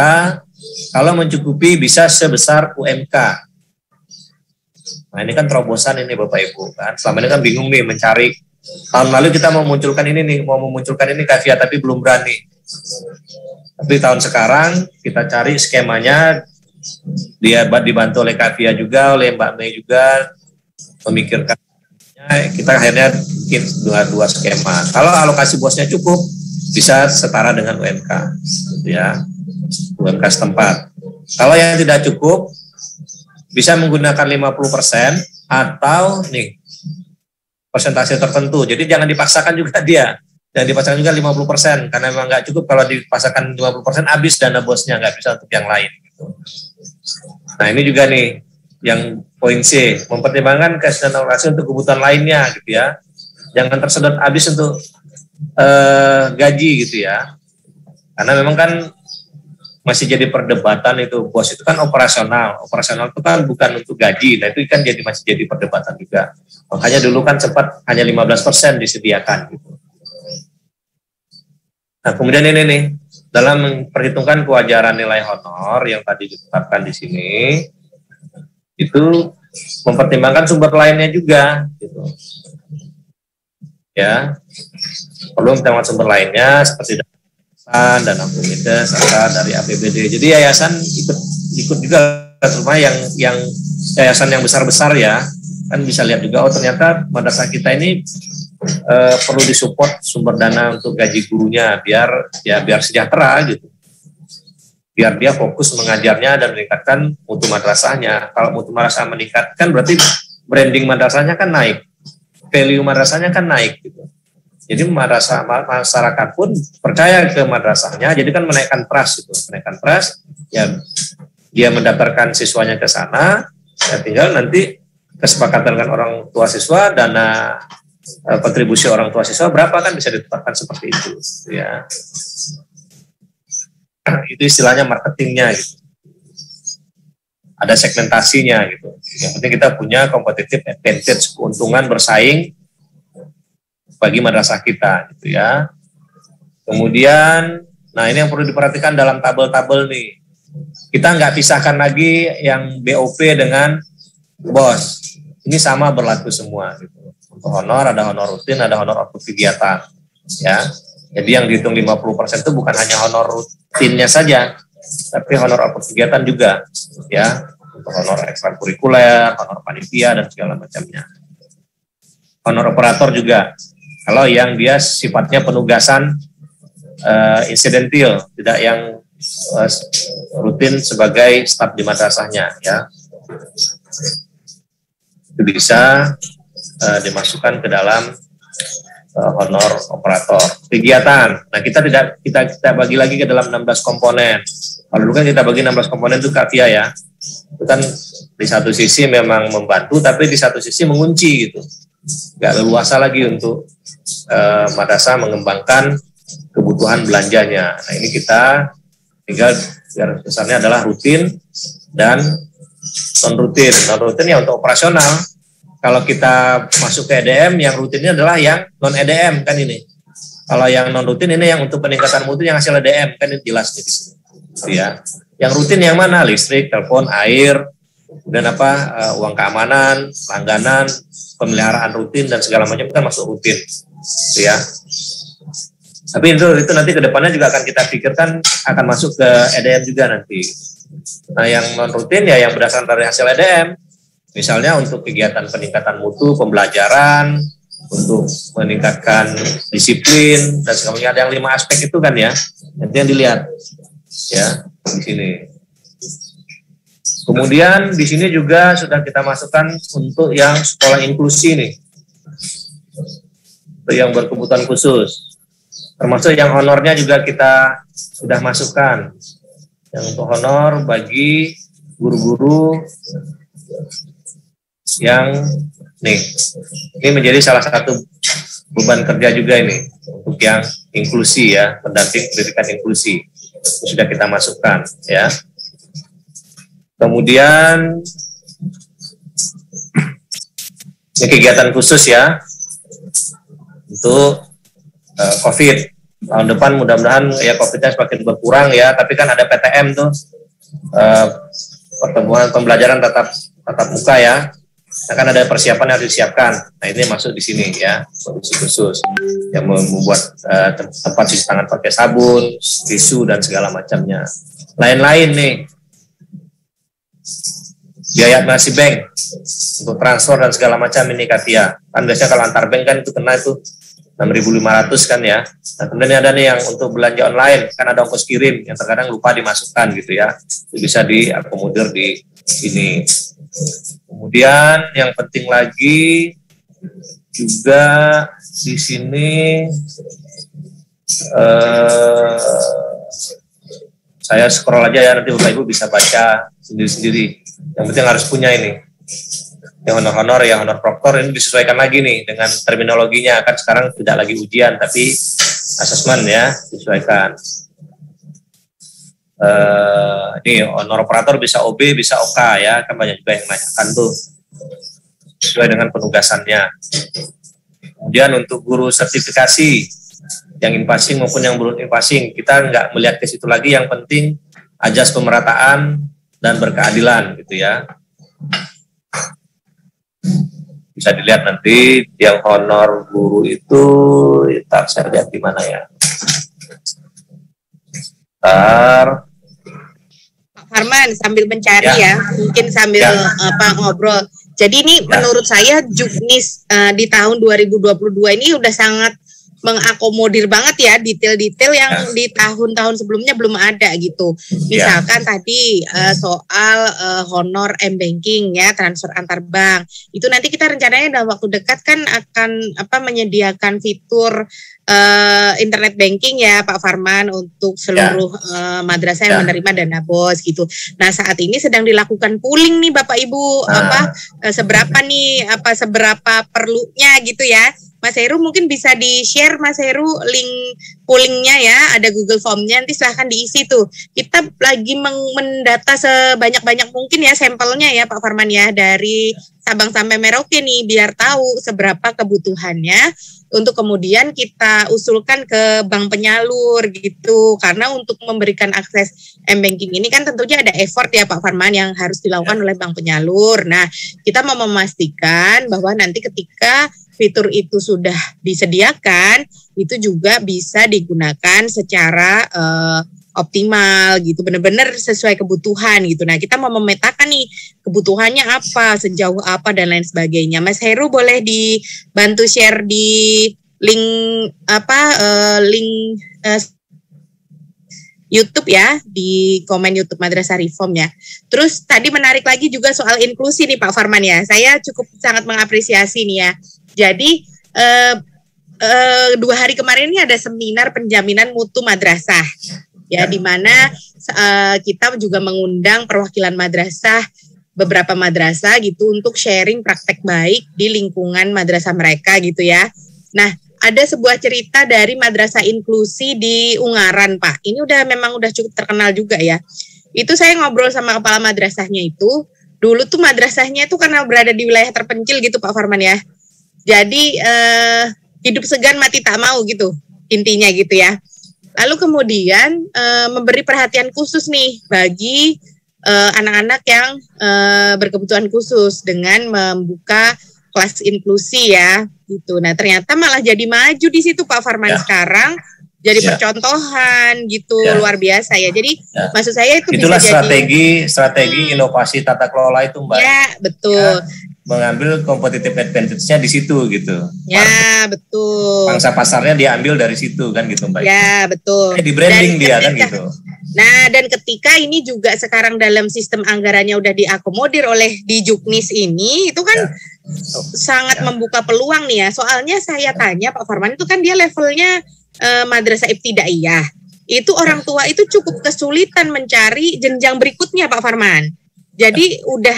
kalau mencukupi bisa sebesar UMK. Nah, ini kan terobosan ini Bapak Ibu kan. Selama ini kan bingung nih mencari. Tahun lalu kita mau memunculkan ini Kafia, tapi belum berani. Tapi tahun sekarang kita cari skemanya, dia dibantu oleh Kafia juga, oleh Mbak Mei juga memikirkan. Kita akhirnya bikin dua skema. Kalau alokasi bosnya cukup, bisa setara dengan UMK, gitu ya. UMK setempat. Kalau yang tidak cukup, bisa menggunakan 50% atau nih persentase tertentu. Jadi jangan dipaksakan juga dia. Jangan dipaksakan juga 50%, karena memang nggak cukup. Kalau dipaksakan 50% habis dana bosnya, nggak bisa untuk yang lain. Gitu. Nah ini juga nih yang poin C, mempertimbangkan kesehatan alokasi untuk kebutuhan lainnya gitu ya. Jangan tersedot habis untuk gaji gitu ya. Karena memang kan masih jadi perdebatan itu, bos itu kan operasional itu kan bukan untuk gaji. Nah itu kan masih jadi perdebatan juga. Makanya dulu kan sempat hanya 15% disediakan gitu. Nah kemudian ini nih, dalam memperhitungkan kewajaran nilai honor yang tadi ditetapkan di sini, itu mempertimbangkan sumber lainnya juga gitu. Ya, perlu mempertimbangkan sumber lainnya seperti dana komite serta dari APBD. Jadi yayasan ikut juga, terutama yang yayasan yang besar-besar ya, kan bisa lihat juga, oh ternyata madrasah kita ini perlu disupport sumber dana untuk gaji gurunya biar sejahtera gitu. Biar dia fokus mengajarnya dan meningkatkan mutu madrasahnya. Kalau mutu madrasah meningkat kan berarti branding madrasahnya kan naik, value madrasahnya kan naik gitu. Jadi masyarakat pun percaya ke madrasahnya, jadi kan menaikkan trust itu, menaikkan trust, ya dia mendaftarkan siswanya ke sana, ya tinggal nanti kesepakatan dengan orang tua siswa, dana kontribusi orang tua siswa berapa kan bisa ditetapkan seperti itu, ya. Itu istilahnya marketingnya gitu. Ada segmentasinya gitu. Yang penting kita punya competitive advantage, keuntungan bersaing bagi madrasah kita gitu ya. Kemudian, nah ini yang perlu diperhatikan dalam tabel-tabel nih. Kita nggak pisahkan lagi yang BOP dengan BOS. Ini sama berlaku semua gitu. Untuk honor ada honor rutin, ada honor output kegiatan ya. Jadi yang dihitung 50% itu bukan hanya honor rutinnya saja, tapi honor output kegiatan juga ya. Untuk honor ekstrakurikuler, honor panitia dan segala macamnya. Honor operator juga. Kalau yang dia sifatnya penugasan insidentil, tidak yang rutin sebagai staf di madrasahnya, ya, itu bisa dimasukkan ke dalam honor operator. Kegiatan, nah kita bagi lagi ke dalam 16 komponen. Kalau dulu kan kita bagi 16 komponen itu Katia ya, itu kan di satu sisi memang membantu, tapi di satu sisi mengunci gitu. Nggak leluasa lagi untuk madrasah mengembangkan kebutuhan belanjanya. Nah ini kita tinggal garis besarnya adalah rutin dan non rutin. Non rutin ya untuk operasional. Kalau kita masuk ke EDM, yang rutinnya adalah yang non EDM kan ini. Kalau yang non rutin ini yang untuk peningkatan mutu yang hasil EDM kan ini jelas di sini. Ya. Yang rutin yang mana? Listrik, telepon, air, kemudian uang keamanan, langganan, pemeliharaan rutin dan segala macam kan masuk rutin, ya. Tapi itu nanti kedepannya juga akan kita pikirkan akan masuk ke EDM juga nanti. Nah yang non rutin ya yang berdasarkan dari hasil EDM, misalnya untuk kegiatan peningkatan mutu, pembelajaran, untuk meningkatkan disiplin dan segala macam. Ada yang 5 aspek itu kan ya, nanti yang dilihat, ya di sini. Kemudian di sini juga sudah kita masukkan untuk yang sekolah inklusi nih, untuk yang berkebutuhan khusus, termasuk yang honornya juga kita sudah masukkan. Yang untuk honor bagi guru-guru yang ini menjadi salah satu beban kerja juga ini untuk yang inklusi ya, pendamping pendidikan inklusi sudah kita masukkan ya. Kemudian ini kegiatan khusus ya untuk COVID. Tahun depan mudah-mudahan ya COVID-nya semakin berkurang ya, tapi kan ada PTM tuh, pertemuan pembelajaran tatap muka ya. Nah, kan ada persiapan yang harus disiapkan. Nah ini masuk di sini ya, kondisi khusus yang membuat tempat cuci tangan pakai sabun, tisu dan segala macamnya. Lain-lain nih. Biaya nasi bank untuk transfer dan segala macam ini Katia. Kan biasanya kalau antar bank kan itu kena itu 6.500 kan ya. Nah kemudian ada nih yang untuk belanja online kan ada ongkos kirim yang terkadang lupa dimasukkan gitu ya. Itu bisa diakomodir di sini. Kemudian yang penting lagi juga di sini saya scroll aja ya, nanti Bapak Ibu bisa baca sendiri-sendiri. Yang penting harus punya ini. Yang honor-honor, yang honor proktor ini disesuaikan lagi nih dengan terminologinya. Kan sekarang tidak lagi ujian, tapi asesmen ya, disesuaikan. Ini honor operator bisa OB, bisa OK ya. Kan banyak juga yang nanyakan tuh. Sesuai dengan penugasannya. Kemudian untuk guru sertifikasi, yang in-passing maupun yang belum in-passing, kita nggak melihat ke situ lagi, yang penting ajas pemerataan dan berkeadilan gitu ya. Bisa dilihat nanti yang honor guru itu, kita saya lihat di mana ya. Pak Farman sambil mencari ya, mungkin sambil ngobrol. Jadi ini menurut saya Juknis di tahun 2022 ini udah sangat mengakomodir banget ya detail-detail yang di tahun-tahun sebelumnya belum ada gitu. Misalkan tadi soal honor m-banking ya, transfer antar bank. Itu nanti kita rencananya dalam waktu dekat kan akan menyediakan fitur internet banking ya Pak Farman untuk seluruh madrasah yang menerima dana BOS gitu. Nah, saat ini sedang dilakukan pooling nih Bapak Ibu, seberapa perlunya gitu ya. Mas Heru mungkin bisa di-share Mas Heru link poolingnya ya, ada Google Form-nya, nanti silahkan diisi tuh. Kita lagi mendata sebanyak-banyak mungkin ya sampelnya ya Pak Farman ya, dari Sabang sampai Merauke nih, biar tahu seberapa kebutuhannya untuk kemudian kita usulkan ke bank penyalur gitu. Karena untuk memberikan akses m-banking ini kan tentunya ada effort ya Pak Farman yang harus dilakukan oleh bank penyalur. Nah, kita mau memastikan bahwa nanti ketika fitur itu sudah disediakan, itu juga bisa digunakan secara optimal gitu, benar-benar sesuai kebutuhan gitu. Nah, kita mau memetakan nih kebutuhannya apa, sejauh apa dan lain sebagainya. Mas Heru boleh dibantu share di link YouTube ya, di komen YouTube Madrasah Reform ya. Terus tadi menarik lagi juga soal inklusi nih Pak Farman ya. Saya cukup sangat mengapresiasi nih ya. Jadi 2 hari kemarin ini ada seminar penjaminan mutu madrasah ya, di mana kita juga mengundang perwakilan madrasah, beberapa madrasah gitu untuk sharing praktek baik di lingkungan madrasah mereka gitu ya. Nah, ada sebuah cerita dari madrasah inklusi di Ungaran Pak. Ini memang udah cukup terkenal juga ya. Itu saya ngobrol sama kepala madrasahnya itu. Dulu tuh madrasahnya itu karena berada di wilayah terpencil gitu Pak Farman ya. Jadi hidup segan mati tak mau gitu intinya gitu ya. Lalu kemudian memberi perhatian khusus nih bagi anak-anak yang berkebutuhan khusus dengan membuka kelas inklusi ya gitu. Nah, ternyata malah jadi maju di situ Pak Farman sekarang. Jadi percontohan gitu, luar biasa ya. Jadi maksud saya itu itulah bisa strategi inovasi tata kelola itu Mbak. Ya, betul. Mengambil competitive advantage-nya di situ gitu. Ya, betul. Pangsa pasarnya diambil dari situ kan gitu Mbak. Ya, betul. Di branding dia kan gitu. Nah, dan ketika ini juga sekarang dalam sistem anggarannya udah diakomodir oleh di Juknis ini, itu kan sangat membuka peluang nih ya. Soalnya saya tanya Pak Farman itu kan dia levelnya madrasah ibtidaiyah. Itu orang tua itu cukup kesulitan mencari jenjang berikutnya Pak Farman. Jadi udah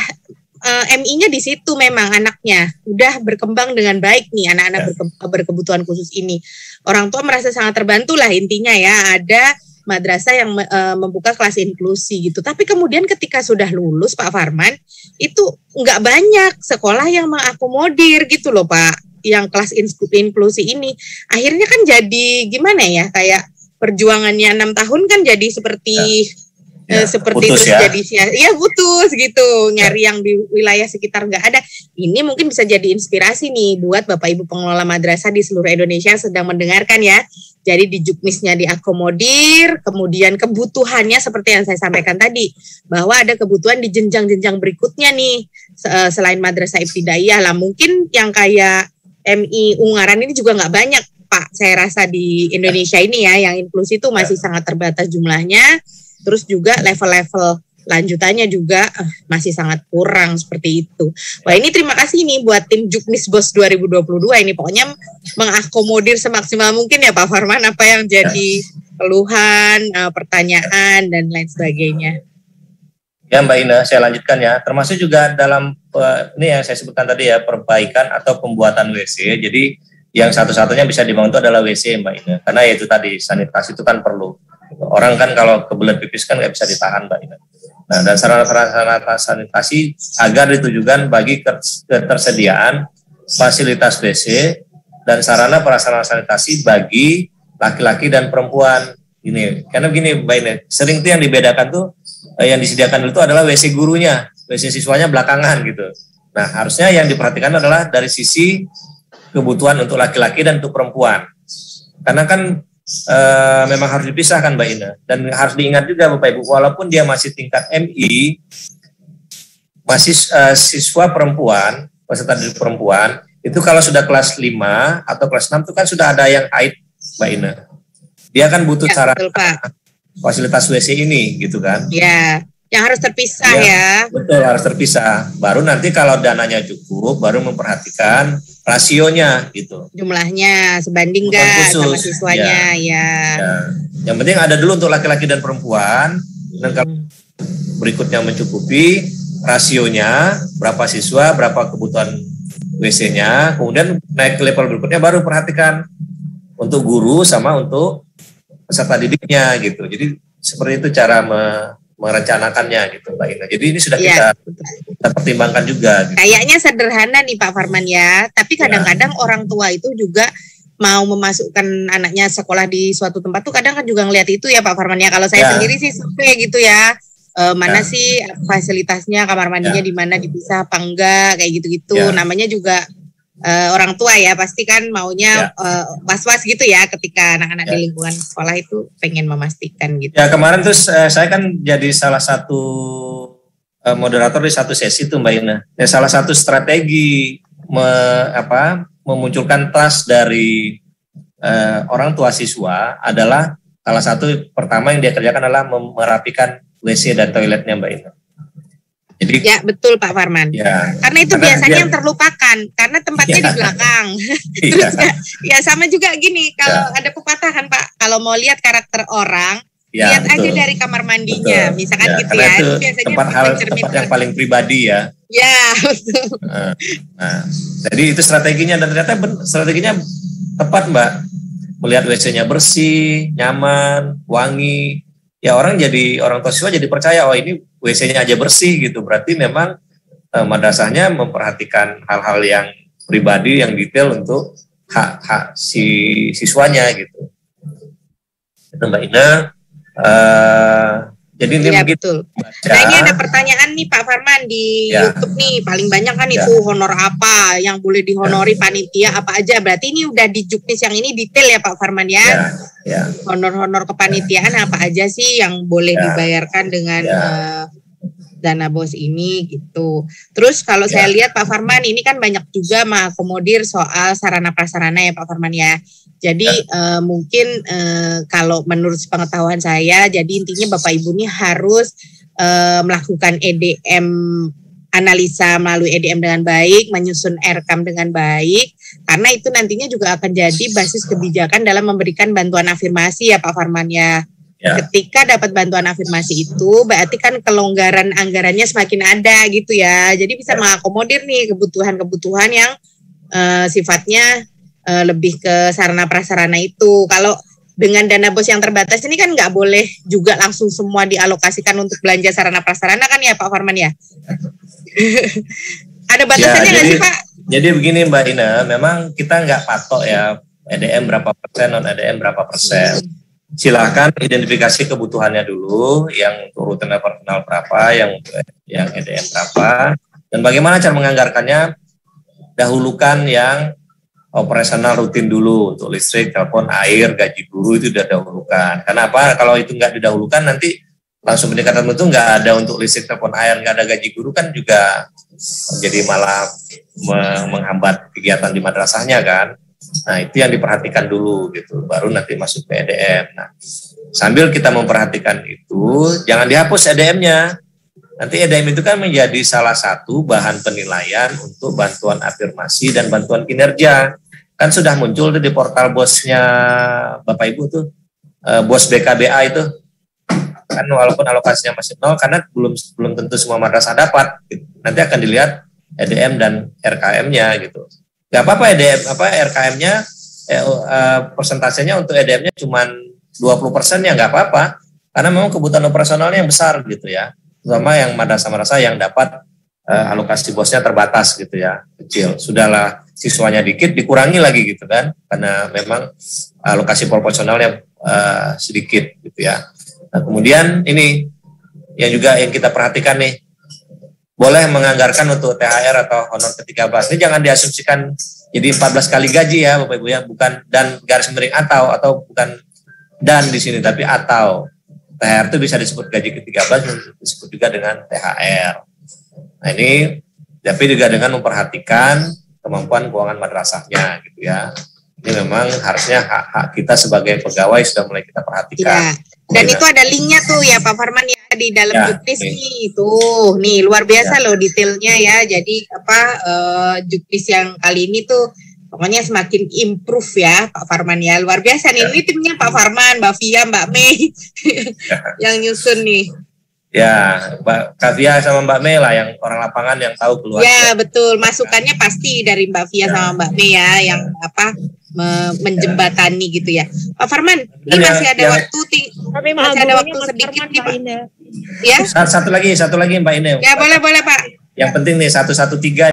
MI-nya di situ memang anaknya udah berkembang dengan baik nih, anak-anak berkebutuhan khusus ini. Orang tua merasa sangat terbantu lah intinya ya, ada madrasah yang membuka kelas inklusi gitu. Tapi kemudian ketika sudah lulus Pak Farman, itu nggak banyak sekolah yang mengakomodir gitu loh Pak, yang kelas inklusi ini. Akhirnya kan jadi gimana ya, kayak perjuangannya 6 tahun kan jadi seperti seperti putus terus jadi putus gitu, nyari yang di wilayah sekitar nggak ada. Ini mungkin bisa jadi inspirasi nih buat Bapak Ibu pengelola madrasah di seluruh Indonesia yang sedang mendengarkan ya. Jadi di Juknisnya diakomodir, kemudian kebutuhannya seperti yang saya sampaikan tadi, bahwa ada kebutuhan di jenjang-jenjang berikutnya nih selain madrasah ibtidaiyah lah. Mungkin yang kayak MI Ungaran ini juga nggak banyak Pak, saya rasa di Indonesia ini ya, yang inklusi itu masih sangat terbatas jumlahnya. Terus juga level-level lanjutannya juga masih sangat kurang seperti itu. Wah, ini terima kasih nih buat tim Juknis BOS 2022 ini, pokoknya mengakomodir semaksimal mungkin ya Pak Farman apa yang jadi keluhan, pertanyaan dan lain sebagainya. Ya Mbak Ina, saya lanjutkan ya. Termasuk juga dalam ini yang saya sebutkan tadi ya, perbaikan atau pembuatan WC. Jadi yang satu-satunya bisa dibangun itu adalah WC Mbak Ina. Karena itu tadi sanitasi itu kan perlu. Orang kan kalau kebelet pipis kan nggak bisa ditahan Mbak Ina. Nah, dan sarana sanitasi agar ditujukan bagi ketersediaan fasilitas WC dan sarana prasarana sanitasi bagi laki-laki dan perempuan. Ini karena begini Mbak Ina, sering tuh yang dibedakan tuh yang disediakan itu adalah WC gurunya, WC siswanya belakangan gitu. Nah, harusnya yang diperhatikan adalah dari sisi kebutuhan untuk laki-laki dan untuk perempuan. Karena kan memang harus dipisahkan Mbak Ina, dan harus diingat juga Bapak Ibu, walaupun dia masih tingkat MI, masih siswa perempuan, peserta didik perempuan Itu kalau sudah kelas 5 atau kelas 6 itu kan sudah ada yang AID, Mbak Ina. Dia kan butuh Ya, sarana betul, Pak. fasilitas WC ini gitu kan. Ya, yang harus terpisah ya. Betul, harus terpisah. Baru nanti kalau dananya cukup, baru memperhatikan rasionya gitu. Jumlahnya sebanding Kebutuhan nggak sama khusus, siswanya ya. Ya. Yang penting ada dulu untuk laki-laki dan perempuan. Dan kalau berikutnya mencukupi rasionya, berapa siswa, berapa kebutuhan WC-nya, kemudian naik ke level berikutnya baru perhatikan untuk guru sama untuk peserta didiknya gitu. Jadi seperti itu cara merencanakannya gitu Mbak Ina. Jadi ini sudah Ya, kita pertimbangkan juga. Gitu. kayaknya sederhana nih Pak Farman ya, tapi kadang-kadang orang tua itu juga mau memasukkan anaknya sekolah di suatu tempat tuh kadang kan juga ngelihat itu ya Pak Farman ya. Kalau saya sendiri sih survei gitu ya, mana sih fasilitasnya, kamar mandinya di mana, dipisah apa enggak, kayak gitu-gitu. Namanya juga orang tua ya, pasti kan maunya was-was gitu ya ketika anak-anak di lingkungan sekolah itu pengen memastikan gitu. Ya kemarin tuh saya kan jadi salah satu moderator di satu sesi tuh Mbak Ina. Ya, salah satu strategi memunculkan trust dari orang tua siswa adalah salah satu pertama yang dia kerjakan adalah merapikan WC dan toiletnya Mbak Ina. Jadi, ya betul Pak Farman. Ya, karena itu biasanya yang terlupakan karena tempatnya di belakang. Terus ya sama juga gini kalau ada pepatah kan Pak, kalau mau lihat karakter orang lihat aja dari kamar mandinya, misalkan gitu ya. Itu biasanya tempat yang paling pribadi ya. Ya betul. Nah, jadi itu strateginya dan ternyata strateginya tepat Mbak. Melihat WC-nya bersih, nyaman, wangi. Ya orang tua siswa jadi percaya ini WC-nya aja bersih gitu. Berarti memang madrasahnya memperhatikan hal-hal yang pribadi, yang detail untuk hak si siswanya gitu. Itu Mbak Ina. Jadi ini ya, betul. Nah ini ada pertanyaan nih Pak Farman di YouTube nih, paling banyak kan itu honor apa yang boleh dihonori panitia apa aja. Berarti ini udah di juknis yang ini detail ya Pak Farman ya. Honor-honor kepanitiaan apa aja sih yang boleh dibayarkan dengan dana bos ini gitu. Terus kalau saya lihat Pak Farman ini kan banyak juga mengakomodir soal sarana prasarana ya Pak Farman ya. Jadi mungkin kalau menurut pengetahuan saya, jadi intinya Bapak Ibu ini harus melakukan EDM, analisa melalui EDM dengan baik, menyusun RKAM dengan baik, karena itu nantinya juga akan jadi basis kebijakan dalam memberikan bantuan afirmasi ya Pak Farman ya. Ketika dapat bantuan afirmasi itu, berarti kan kelonggaran anggarannya semakin ada gitu ya. Jadi bisa mengakomodir nih kebutuhan-kebutuhan yang sifatnya lebih ke sarana prasarana itu. Kalau dengan dana bos yang terbatas ini kan nggak boleh juga langsung semua dialokasikan untuk belanja sarana prasarana kan ya Pak Farman ya? Ada batasannya nggak sih Pak? Jadi begini Mbak Ina, memang kita nggak patok ya EDM berapa persen, non EDM berapa persen. Silahkan identifikasi kebutuhannya dulu, yang untuk rutinitas personal berapa, yang EDM berapa, dan bagaimana cara menganggarkannya. Dahulukan yang operasional rutin dulu untuk listrik, telepon, air, gaji guru itu sudah dahulukan. Kenapa? Kalau itu nggak didahulukan nanti langsung pendekatan itu nggak ada untuk listrik, telepon, air, nggak ada gaji guru kan juga jadi malah menghambat kegiatan di madrasahnya kan. Nah itu yang diperhatikan dulu gitu, baru nanti masuk ke EDM. Nah sambil kita memperhatikan itu, jangan dihapus EDM-nya. Nanti EDM itu kan menjadi salah satu bahan penilaian untuk bantuan afirmasi dan bantuan kinerja. Kan sudah muncul tuh di portal bosnya Bapak Ibu tuh, bos BKBA itu. Kan walaupun alokasinya masih nol, karena belum tentu semua madrasah dapat. Gitu. Nanti akan dilihat EDM dan RKM-nya gitu. Gak apa-apa EDM, RKM-nya, persentasenya untuk EDM-nya cuma 20% ya gak apa-apa. Karena memang kebutuhan operasionalnya yang besar gitu ya. Terutama yang madrasah-madrasah yang dapat alokasi bosnya terbatas gitu ya, kecil. Sudahlah siswanya dikit, dikurangi lagi gitu kan, karena memang alokasi proporsionalnya sedikit gitu ya. Nah kemudian ini yang kita perhatikan nih, boleh menganggarkan untuk THR atau honor ke-13. Ini jangan diasumsikan jadi 14 kali gaji ya Bapak Ibu ya, bukan dan garis miring atau bukan dan di sini tapi atau. THR itu bisa disebut gaji ke-13, disebut juga dengan THR. Nah ini tapi juga dengan memperhatikan kemampuan keuangan madrasahnya gitu ya. Ini memang harusnya hak-hak kita sebagai pegawai sudah mulai kita perhatikan. Ya. Dan itu ada linknya tuh ya Pak Farman ya di dalam juknis nih. Tuh, nih luar biasa loh detailnya ya. Jadi juknis yang kali ini tuh pokoknya semakin improve ya Pak Farman ya. Luar biasa nih. Ini timnya Pak Farman, Mbak Via, Mbak Mei yang nyusun nih. Ya, Mbak Kavia sama Mbak Mei lah yang orang lapangan yang tahu keluar. Ya betul, masukannya pasti dari Mbak Via sama Mbak Mei ya, yang menjembatani gitu ya. Pak Farman, ini masih ada waktu, masih ada waktu sedikit nih Pak. Ya. Satu lagi Mbak Ine. Ya boleh Pak. Yang penting nih 113